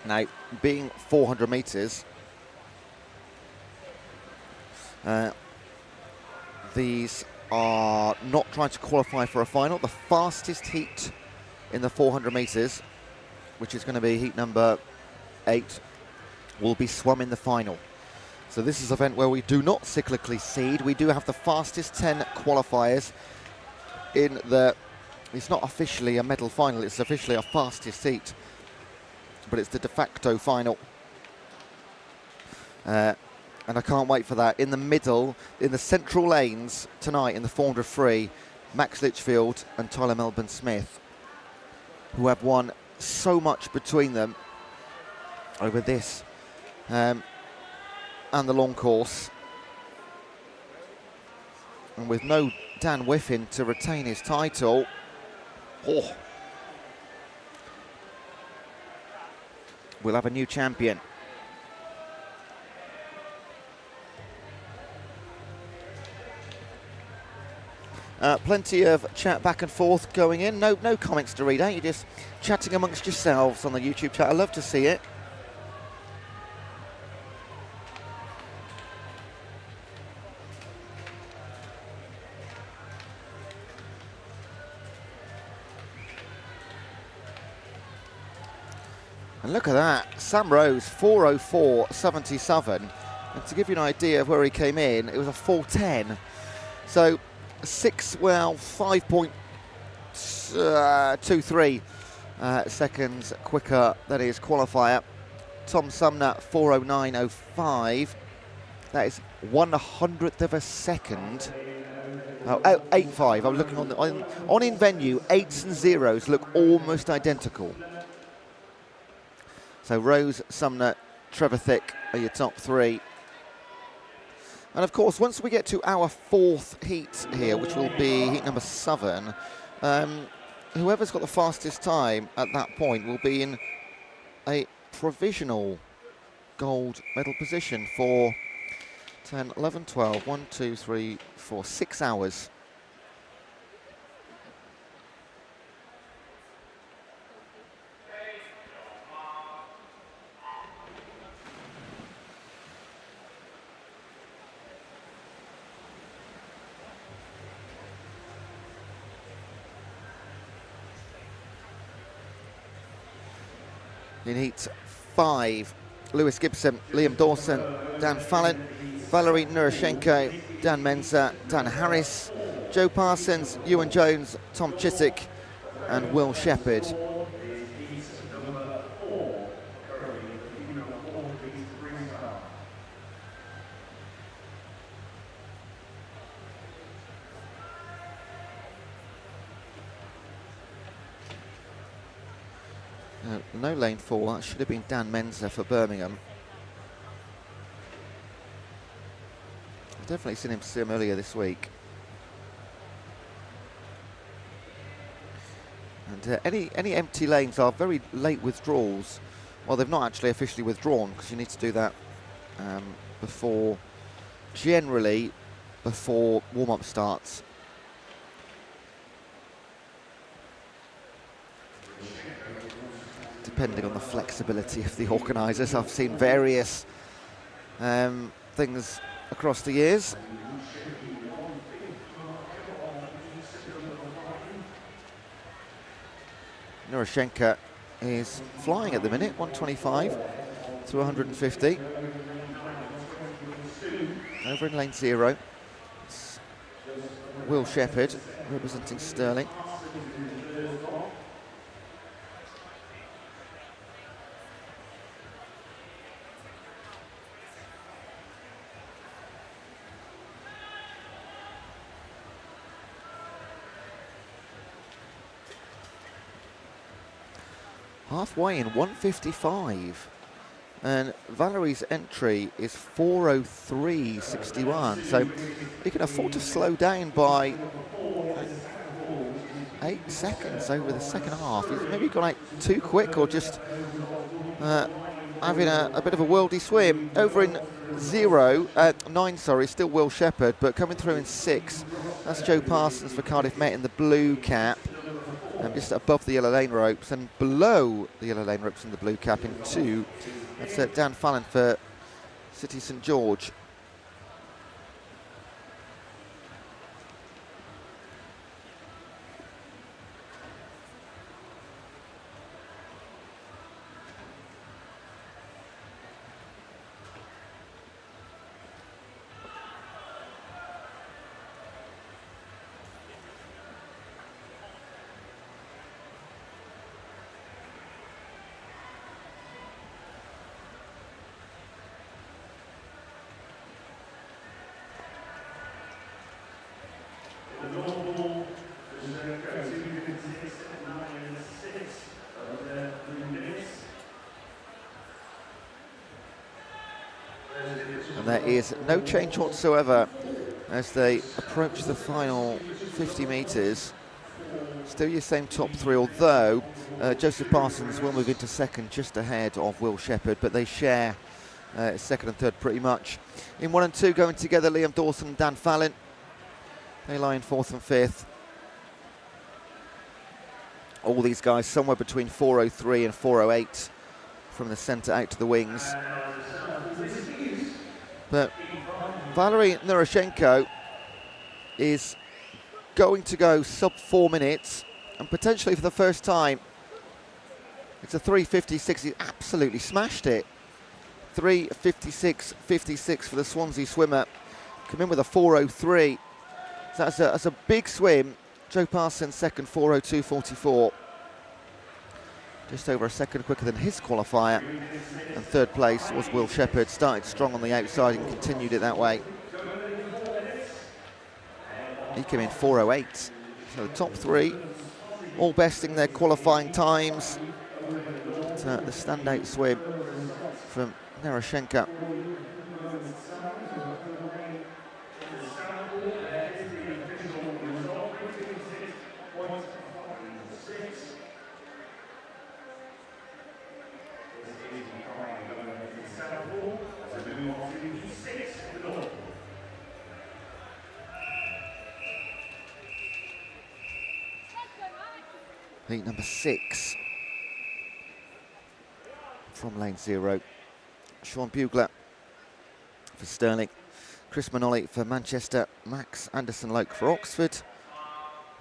Now, being 400 metres, these are not trying to qualify for a final. The fastest heat in the 400 metres, which is going to be heat number 8, will be swum in the final. So this is an event where we do not cyclically seed. We do have the fastest 10 qualifiers in the... It's not officially a medal final, it's officially a fastest heat, but it's the de facto final. And I can't wait for that. In the middle, in the central lanes tonight in the 400 free, Max Litchfield and Tyler Melbourne Smith, who have won so much between them over this and the long course. And with no Dan Whiffin to retain his title, we'll have a new champion. Plenty of chat back and forth going in. No comments to read out. You're just chatting amongst yourselves on the YouTube chat. I love to see it. And look at that, Sam Rose, 4:04.77. And to give you an idea of where he came in, it was a 4:10. So 5.23 seconds quicker than his qualifier. Tom Sumner, 4:09.05. That is 1/100th of a second. 8.5. I'm looking on in venue. 8s and 0s look almost identical. So Rose, Sumner, Trevor Thick are your top three. And of course, once we get to our fourth heat here, which will be heat number 7, whoever's got the fastest time at that point will be in a provisional gold medal position for 10, 11, 12, 1, 2, 3, 4, 6 hours. In heat 5, Lewis Gibson, Liam Dawson, Dan Fallon, Valerie Nurashenko, Dan Menza, Dan Harris, Joe Parsons, Ewan Jones, Tom Chiswick, and Will Shepherd. No lane 4, that should have been Dan Menza for Birmingham. I've definitely seen him sim earlier this week. And any empty lanes are very late withdrawals. Well, they've not actually officially withdrawn because you need to do that generally before warm-up starts. Depending on the flexibility of the organisers. I've seen various things across the years. Nurashenko is flying at the minute, 125 to 150. Over in lane 0, it's Will Shepherd representing Sterling. Halfway in 155, and Valerie's entry is 4:03.61, so he can afford to slow down by 8 seconds over the second half. He's maybe gone out too quick, or just having a bit of a worldy swim. Over in 9, still Will Shepherd, but coming through in 6, that's Joe Parsons for Cardiff Met in the blue cap. Just above the yellow lane ropes, and below the yellow lane ropes in the blue cap in 2. That's Dan Fallon for City St George. And there is no change whatsoever as they approach the final 50 metres, still your same top three, although Joseph Parsons will move into second just ahead of Will Shepherd, but they share second and third pretty much. In 1 and 2 going together, Liam Dawson and Dan Fallon. They lie in fourth and fifth. All these guys somewhere between 4:03 and 4:08 from the centre out to the wings. But Valery Neroshenko is going to go sub 4 minutes, and potentially for the first time, it's a 3:56. He absolutely smashed it. 3:56.56 for the Swansea swimmer. Come in with a 4:03. So that's a big swim. Joe Parsons second, 4:02.44. Just over a second quicker than his qualifier. And third place was Will Shepherd. Started strong on the outside and continued it that way. He came in 4:08. So the top three, all besting their qualifying times. The standout swim from Neroshenko. Heat number 6 from lane 0. Sean Bugler for Stirling, Chris Manolli for Manchester, Max Anderson-Loke for Oxford,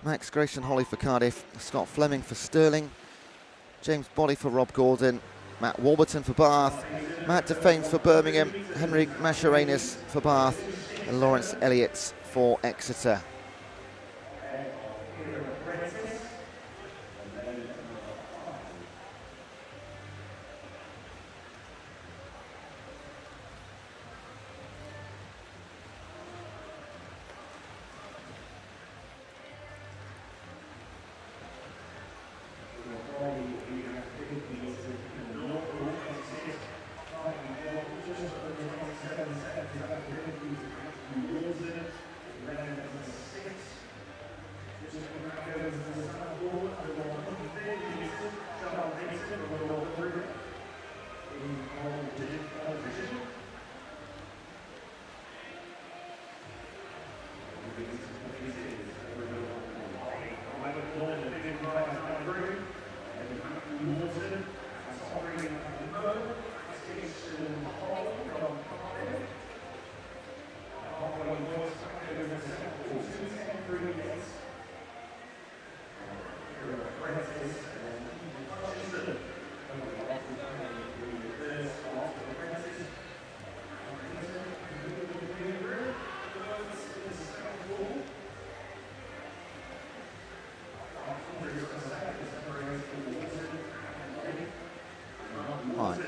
Max Grayson Holly for Cardiff, Scott Fleming for Stirling, James Bolly for Rob Gordon, Matt Warburton for Bath, Matt Defames for Birmingham, Henrik Mascarenhas for Bath, and Lawrence Elliott for Exeter.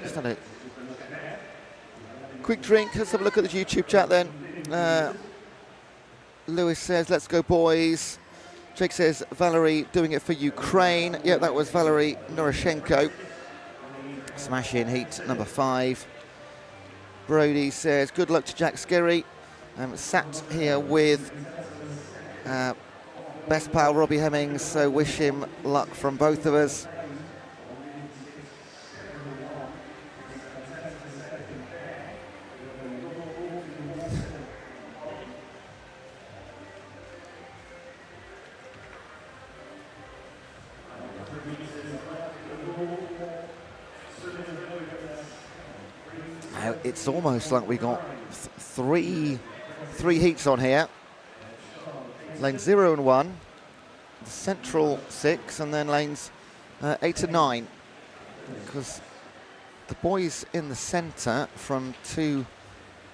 Just had a quick drink. Let's have a look at the YouTube chat then. Lewis says, let's go boys. Jake says, Valery doing it for Ukraine. Yeah, that was Valery Neroshenko. Smash in heat number 5. Brody says, good luck to Jack Skerry. Sat here with best pal Robbie Hemmings, so wish him luck from both of us. It's almost like we got three heats on here. Lane 0 and 1, the central 6, and then lanes 8 and 9. Because the boys in the centre from 2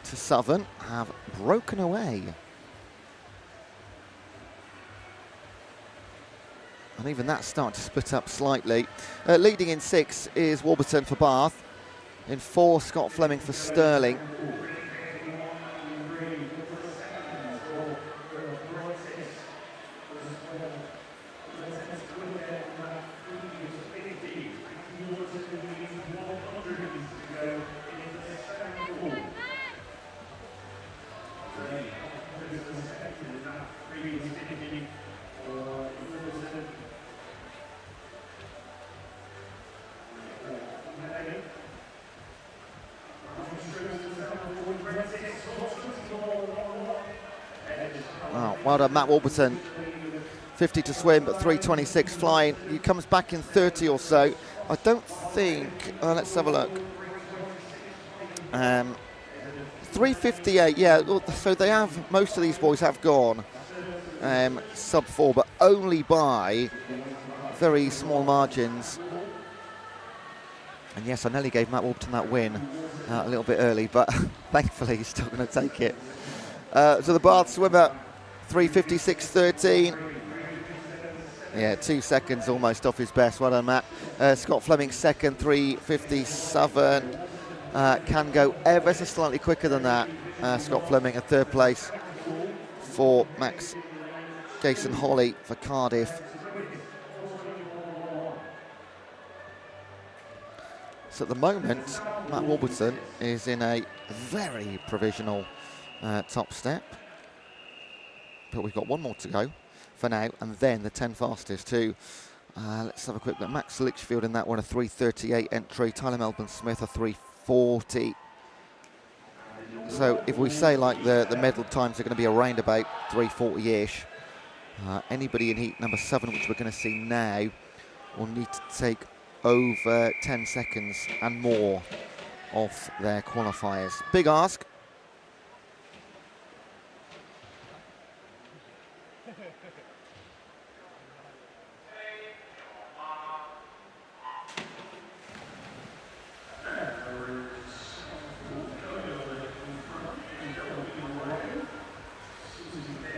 to Southern have broken away. And even that's starting to split up slightly. Leading in 6 is Warburton for Bath. In 4, Scott Fleming for Stirling. Well done, Matt Warburton. 50 to swim, but 3:26 flying. He comes back in 30 or so. I don't think, let's have a look. 3:58, yeah, so they have, most of these boys have gone sub 4, but only by very small margins. And yes, I nearly gave Matt Warburton that win a little bit early, but thankfully he's still going to take it. So the Bath swimmer, 3:56.13. Yeah, 2 seconds almost off his best. Well done, Matt. Scott Fleming second, 3:57. Can go ever so slightly quicker than that. Scott Fleming in third place for Max Jason Holly for Cardiff. So at the moment, Matt Warburton is in a very provisional top step. But we've got one more to go for now, and then the 10 fastest too. Let's have a quick look. Max Litchfield in that one, a 3:38 entry. Tyler Melbourne Smith, a 3:40. So if we say like the medal times are going to be around about 3:40-ish, anybody in heat number 7, which we're going to see now, will need to take over 10 seconds and more off their qualifiers. Big ask.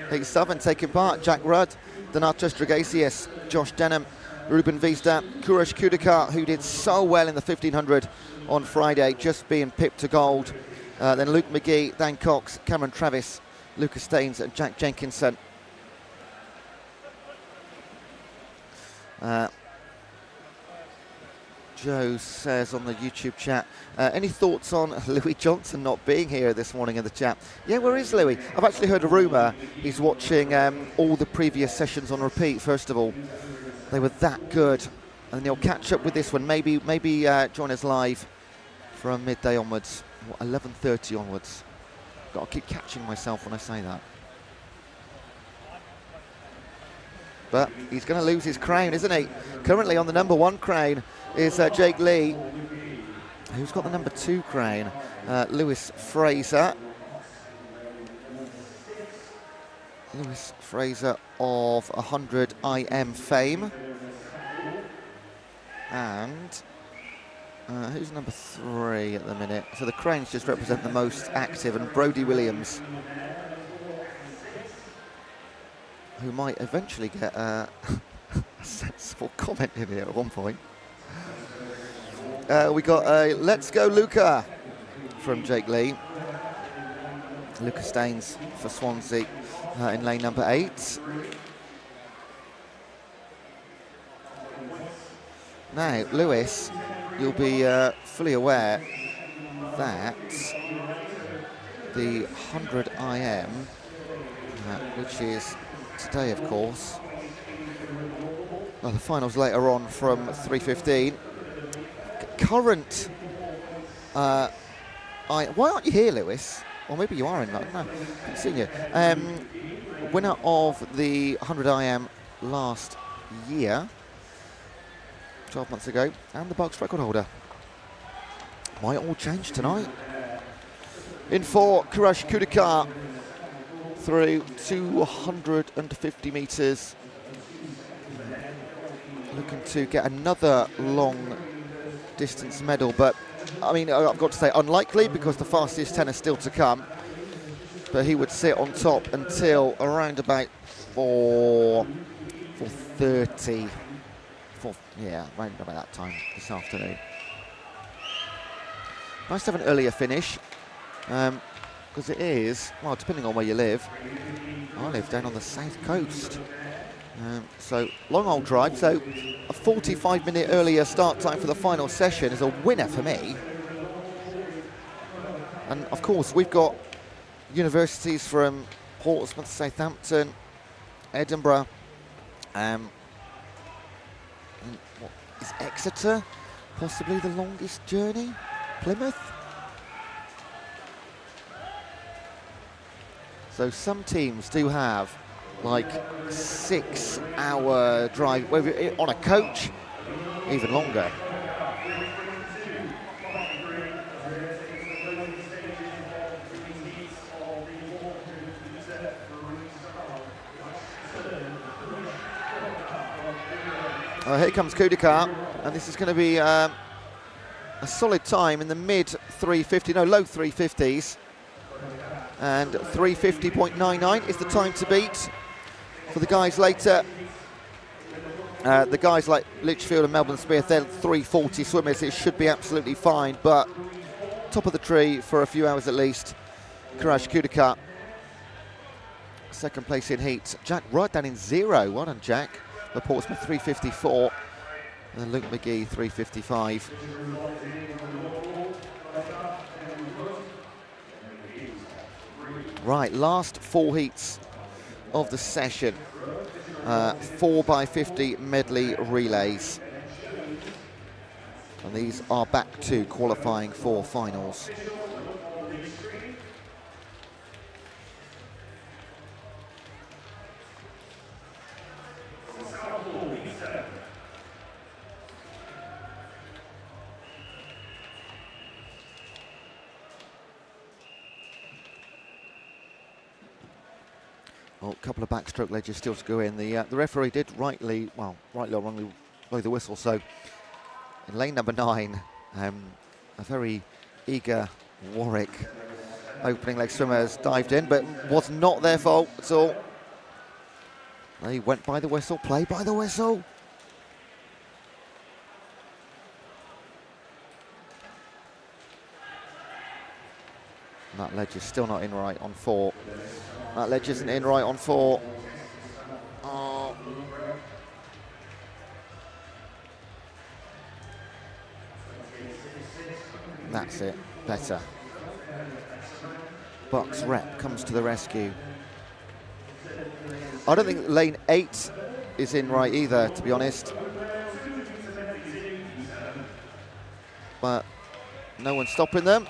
Heat 7 taking part: Jack Rudd, Donatas Dragasius, Josh Denham, Ruben Wiesda, Kuresh Kudikar, who did so well in the 1500 on Friday, just being pipped to gold. Then Luke McGee, Dan Cox, Cameron Travis, Lucas Staines and Jack Jenkinson. Joe says on the YouTube chat, any thoughts on Louis Johnson not being here this morning in the chat? Yeah, where is Louis? I've actually heard a rumour he's watching all the previous sessions on repeat, first of all. They were that good. And he'll catch up with this one. Maybe join us live from midday onwards, or 11:30 onwards. Got to keep catching myself when I say that. But he's going to lose his crown, isn't he? Currently on the number 1 crown is Jake Lee. Who's got the number 2 crown? Lewis Fraser. Lewis Fraser of 100 IM fame. And who's number 3 at the minute? So the crowns just represent the most active, and Brodie Williams, who might eventually get a sensible comment in here at one point. We got a Let's Go Luca from Jake Lee. Lucas Staines for Swansea in lane number 8. Now, Lewis, you'll be fully aware that the 100 IM, which is today, of course, well, the finals later on from 3:15. Current, why aren't you here, Lewis? Or maybe you are in London. No, I haven't seen you. Winner of the 100 IM last year, 12 months ago, and the BUCS record holder. Might all change tonight. In 4, Kuresh Kudikar through 250 metres. Looking to get another long distance medal, but I mean, I've got to say unlikely, because the fastest 10 are still to come. But he would sit on top until around about 4:30. Yeah, around about that time this afternoon. Nice to have an earlier finish, because it is, well, depending on where you live. I live down on the south coast. So long old drive, so a 45-minute earlier start time for the final session is a winner for me. And of course we've got universities from Portsmouth, Southampton, Edinburgh, and what is Exeter possibly the longest journey? Plymouth? So some teams do have like 6-hour drive. Whether on a coach, even longer. Here comes Kudikar, and this is going to be a solid time in the mid 350, no, low 350s. And 350.99 is the time to beat for the guys later. The guys like Litchfield and Melbourne Smith, they're 340 swimmers. It should be absolutely fine, but top of the tree for a few hours at least. Courage Kudikar, second place in heat. Jack right down in 0. Well done, Jack. The Portsmouth 354, and Luke McGee 355. Right, last 4 heats of the session. 4x50 medley relays. And these are back to qualifying for finals. Well, a couple of backstroke ledges still to go in. The referee did rightly or wrongly blow the whistle. So in lane number 9, a very eager Warwick opening leg swimmers dived in, but was not their fault at all. They went by the whistle, play by the whistle. And that ledge is still not in right on 4. That ledge isn't in right on 4. Oh. That's it, better. BUCS rep comes to the rescue. I don't think lane 8 is in right either, to be honest. But no one's stopping them.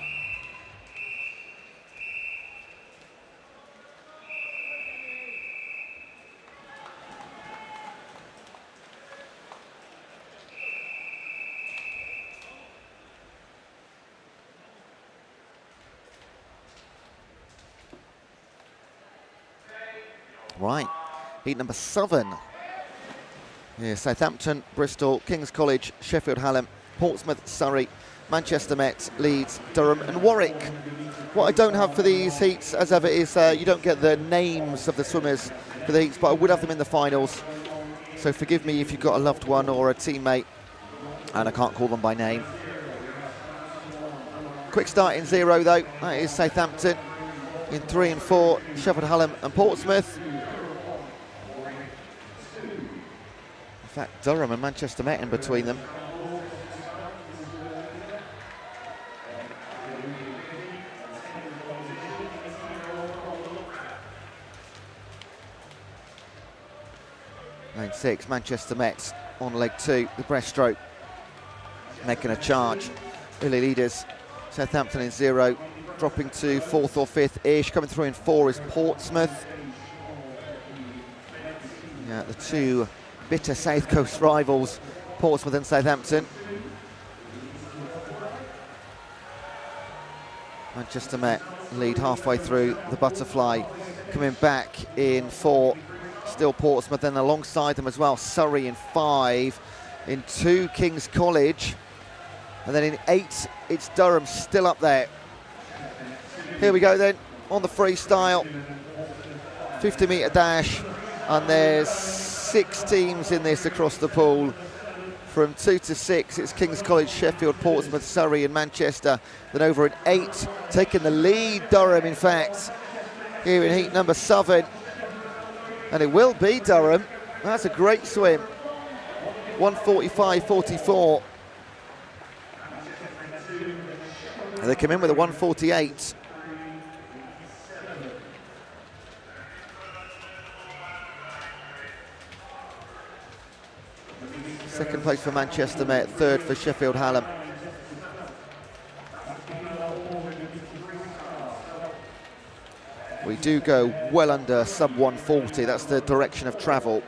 Right, heat number 7. Here, Southampton, Bristol, King's College, Sheffield Hallam, Portsmouth, Surrey, Manchester Met, Leeds, Durham and Warwick. What I don't have for these heats, as ever, is you don't get the names of the swimmers for the heats, but I would have them in the finals. So forgive me if you've got a loved one or a teammate and I can't call them by name. Quick start in 0 though, that is Southampton. In 3 and 4, Sheffield Hallam and Portsmouth. In fact, Durham and Manchester Met in between them. Lane 6, Manchester Met on leg 2, the breaststroke. Making a charge. Early leaders, Southampton in 0, dropping to 4th or 5th-ish. Coming through in 4 is Portsmouth. Yeah, the two bitter South Coast rivals, Portsmouth and Southampton. Manchester Met lead halfway through the butterfly. Coming back in 4, still Portsmouth, then alongside them as well, Surrey in 5. In 2, King's College. And then in 8, it's Durham still up there. Here we go then, on the freestyle. 50-metre dash. And there's 6 teams in this across the pool. From 2 to 6, it's King's College, Sheffield, Portsmouth, Surrey and Manchester. Then over at 8, taking the lead, Durham in fact, here in heat number 7. And it will be Durham. That's a great swim. 1:45.44. And they come in with a 1:48. Second place for Manchester Met, 3rd for Sheffield Hallam. We We do go well under sub 140. That's the direction of travel.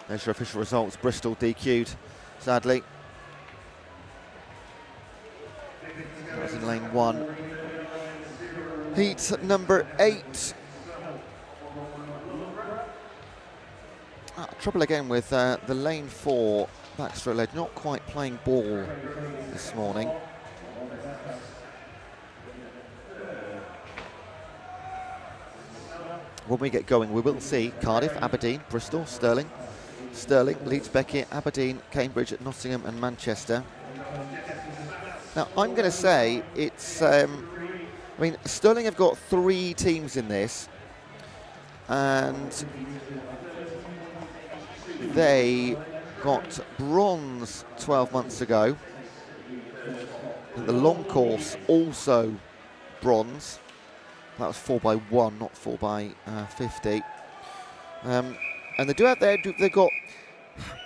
There's your official results. Bristol DQ'd, sadly. That was in lane 1. Heat number 8. Trouble again with the lane 4 backstroke ledge, not quite playing ball this morning. When we get going, we will see Cardiff, Aberdeen, Bristol, Stirling, Leeds, Beckett, Aberdeen, Cambridge, Nottingham and Manchester. Now, I'm going to say it's, I mean, Stirling have got 3 teams in this, and they got bronze 12 months ago. And the long course also bronze. That was 4x1, not 4x50. And they do have they've got,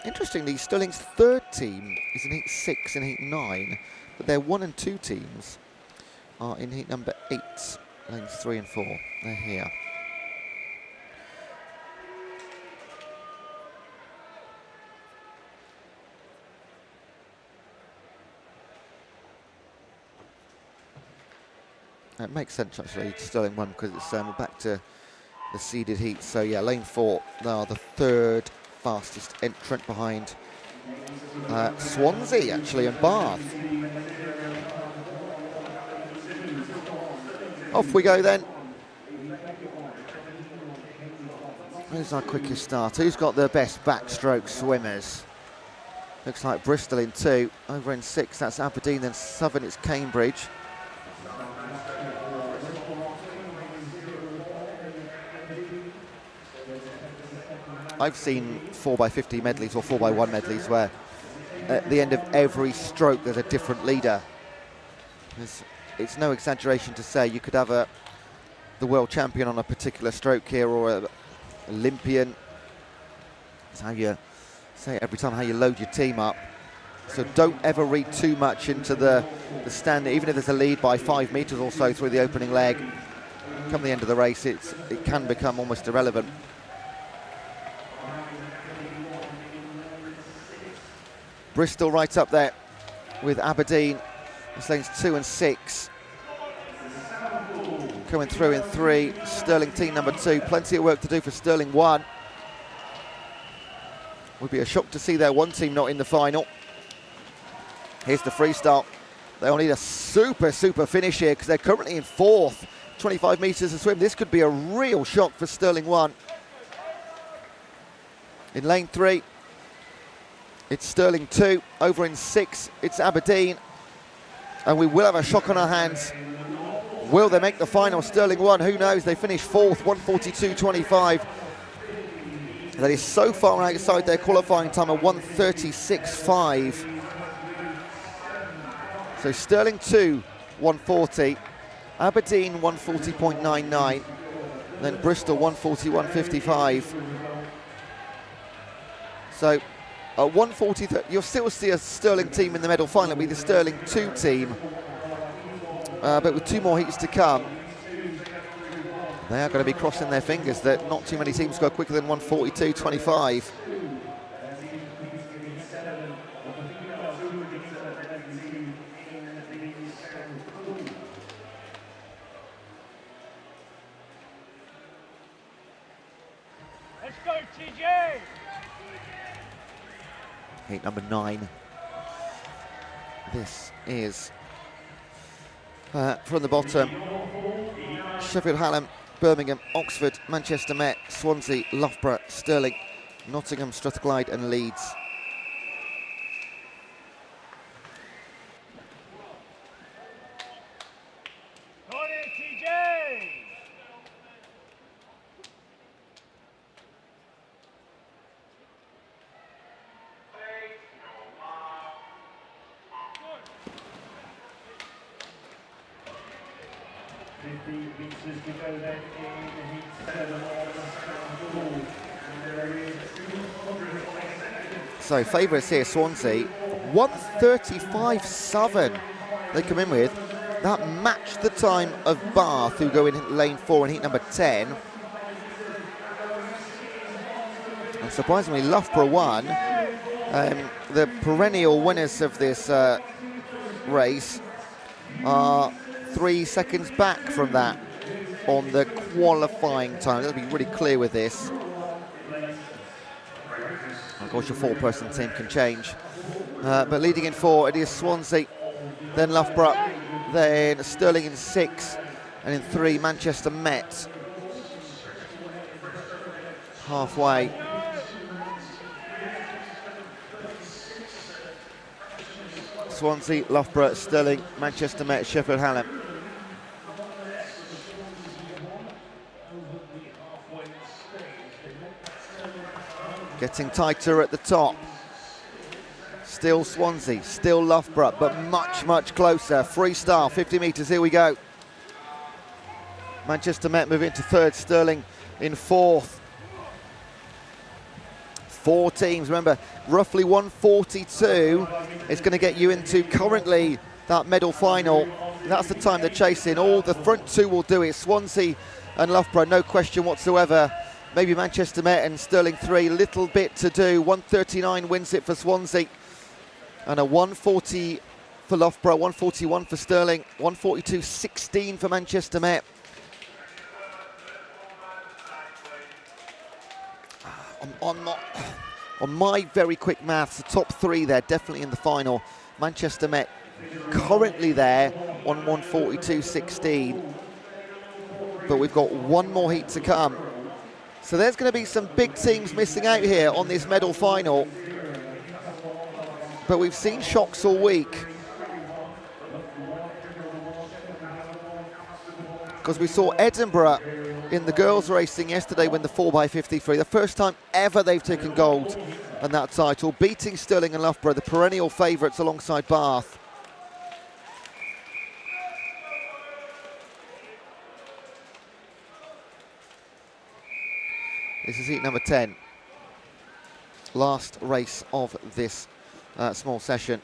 interestingly, Stirling's 3rd team is in heat 6 and heat 9, but their 1 and 2 teams are in heat number 8, lanes 3 and 4. They're here. It makes sense actually, Stirling won because it's back to the seeded heat. So yeah, lane 4, they are the 3rd fastest entrant behind Swansea actually and Bath. Off we go then. Who's our quickest start? Who's got the best backstroke swimmers? Looks like Bristol in 2, over in 6, that's Aberdeen, then Southern, it's Cambridge. I've seen 4x50 medleys or 4x1 medleys where at the end of every stroke there's a different leader. It's no exaggeration to say you could have the world champion on a particular stroke here, or an Olympian. It's how you say it every time, how you load your team up. So don't ever read too much into the standing, even if there's a lead by 5 meters or so through the opening leg. Come the end of the race, it can become almost irrelevant. Bristol right up there with Aberdeen. It's lanes 2 and 6. Coming through in 3. Stirling team number 2. Plenty of work to do for Stirling 1. Would be a shock to see their 1 team not in the final. Here's the freestyle. They'll need a super finish here because they're currently in 4th. 25 metres to swim. This could be a real shock for Stirling 1. In lane 3. It's Stirling 2, over in 6, it's Aberdeen. And we will have a shock on our hands. Will they make the final? Stirling 1, who knows? They finished 4th, 1:42.25. That is so far outside their qualifying time of 1:36.5. So Stirling 2, 1:40. Aberdeen 1:40.99. Then Bristol 1:41.55. So at 1:40, you'll still see a Stirling team in the medal final. It'll be the Stirling 2 team. But with 2 more heats to come, they are going to be crossing their fingers that not too many teams go quicker than 1:42.25. Let's go, TJ! Heat number 9. This is from the bottom: Sheffield Hallam, Birmingham, Oxford, Manchester Met, Swansea, Loughborough, Stirling, Nottingham, Strathclyde and Leeds. So favourites here, Swansea, 1:35.7 they come in with. That matched the time of Bath, who go in lane 4 in heat number 10. And surprisingly, Loughborough won. The perennial winners of this race are 3 seconds back from that on the qualifying time. Let's be really clear with this. Of course, your 4-person team can change. But leading in 4, it is Swansea, then Loughborough, then Stirling in 6, and in 3, Manchester Met. Halfway. Swansea, Loughborough, Stirling, Manchester Met, Sheffield Hallam. Getting tighter at the top. Still Swansea, still Loughborough, but much, much closer. Freestyle, 50 metres, here we go. Manchester Met move into 3rd, Stirling in 4th. 4 teams, remember, roughly 1:42 is going to get you into currently that medal final. That's the time they're chasing. All the front 2 will do it. Swansea and Loughborough, no question whatsoever. Maybe Manchester Met and Stirling 3, little bit to do. 1:39 wins it for Swansea. And a 1:40 for Loughborough, 1:41 for Stirling, 1:42.16 for Manchester Met. On my very quick maths, the top 3 there, definitely in the final. Manchester Met currently there on 1:42.16. But we've got one more heat to come. So there's going to be some big teams missing out here on this medal final. But we've seen shocks all week. Because we saw Edinburgh in the girls racing yesterday win the 4x53. The first time ever they've taken gold on that title, beating Stirling and Loughborough, the perennial favourites alongside Bath. This is heat number 10. Last race of this small session.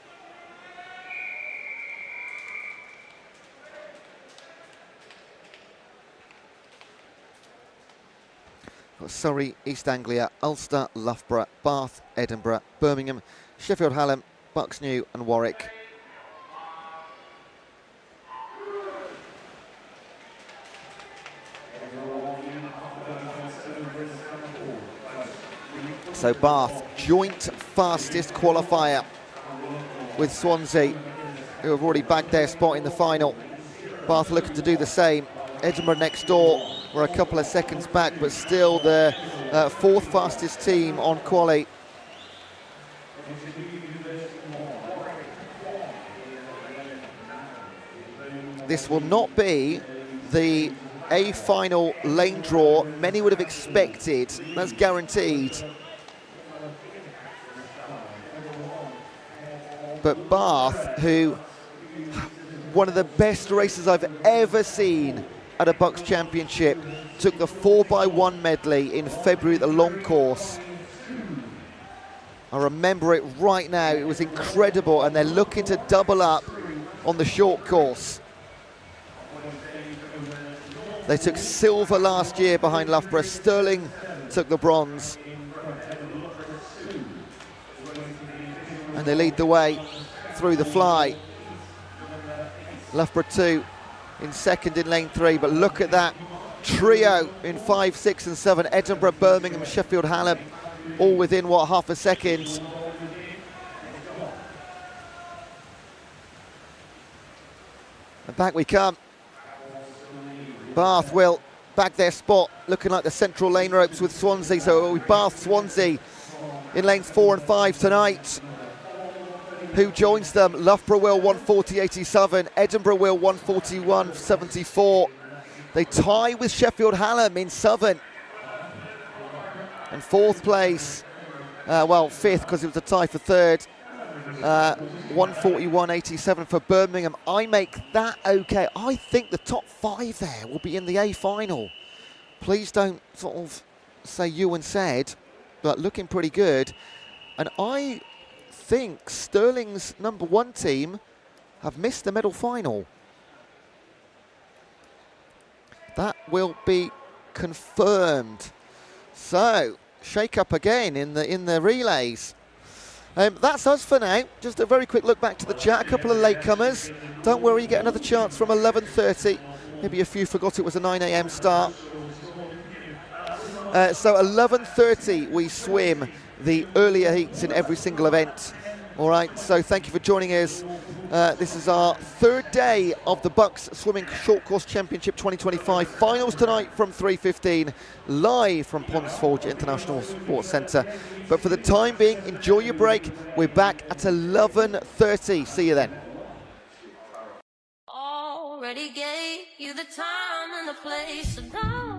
Got Surrey, East Anglia, Ulster, Loughborough, Bath, Edinburgh, Birmingham, Sheffield Hallam, Bucks New and Warwick. So Bath, joint fastest qualifier with Swansea, who have already bagged their spot in the final. Bath looking to do the same. Edinburgh next door, we're a couple of seconds back, but still the 4th fastest team on quali. This will not be the A final lane draw many would have expected. That's guaranteed. But Bath, who, one of the best races I've ever seen at a BUCS Championship, took the 4x1 medley in February at the long course. I remember it right now, it was incredible, and they're looking to double up on the short course. They took silver last year behind Loughborough. Stirling took the bronze. And they lead the way through the fly. Loughborough 2 in 2nd in lane 3, but look at that trio in 5, 6 and 7. Edinburgh, Birmingham, Sheffield Hallam, all within, what, half a second. And back we come. Bath will back their spot, looking like the central lane ropes with Swansea. So it will be Bath, Swansea in lanes 4 and 5 tonight. Who joins them? Loughborough will 1:40.87, Edinburgh will 1:41.74. They tie with Sheffield Hallam in Southern. And 4th place, well, 5th because it was a tie for 3rd. 1:41.87 for Birmingham. I make that okay. I think the top 5 there will be in the A final. Please don't sort of say Ewan said, but looking pretty good. And I think Sterling's #1 team have missed the medal final. That will be confirmed. So, shake up again in the relays. That's us for now. Just a very quick look back to the chat. A couple of latecomers. Don't worry, you get another chance from 11:30. Maybe a few forgot it was a 9 a.m. start. So 11:30 we swim the earlier heats in every single event. All right, so thank you for joining us. This is our third day of the BUCS Swimming Short Course Championship 2025. Finals tonight from 3:15, live from Ponds Forge International Sports Centre. But for the time being, enjoy your break. We're back at 11:30. See you then. Already gave you the time and the place, so don't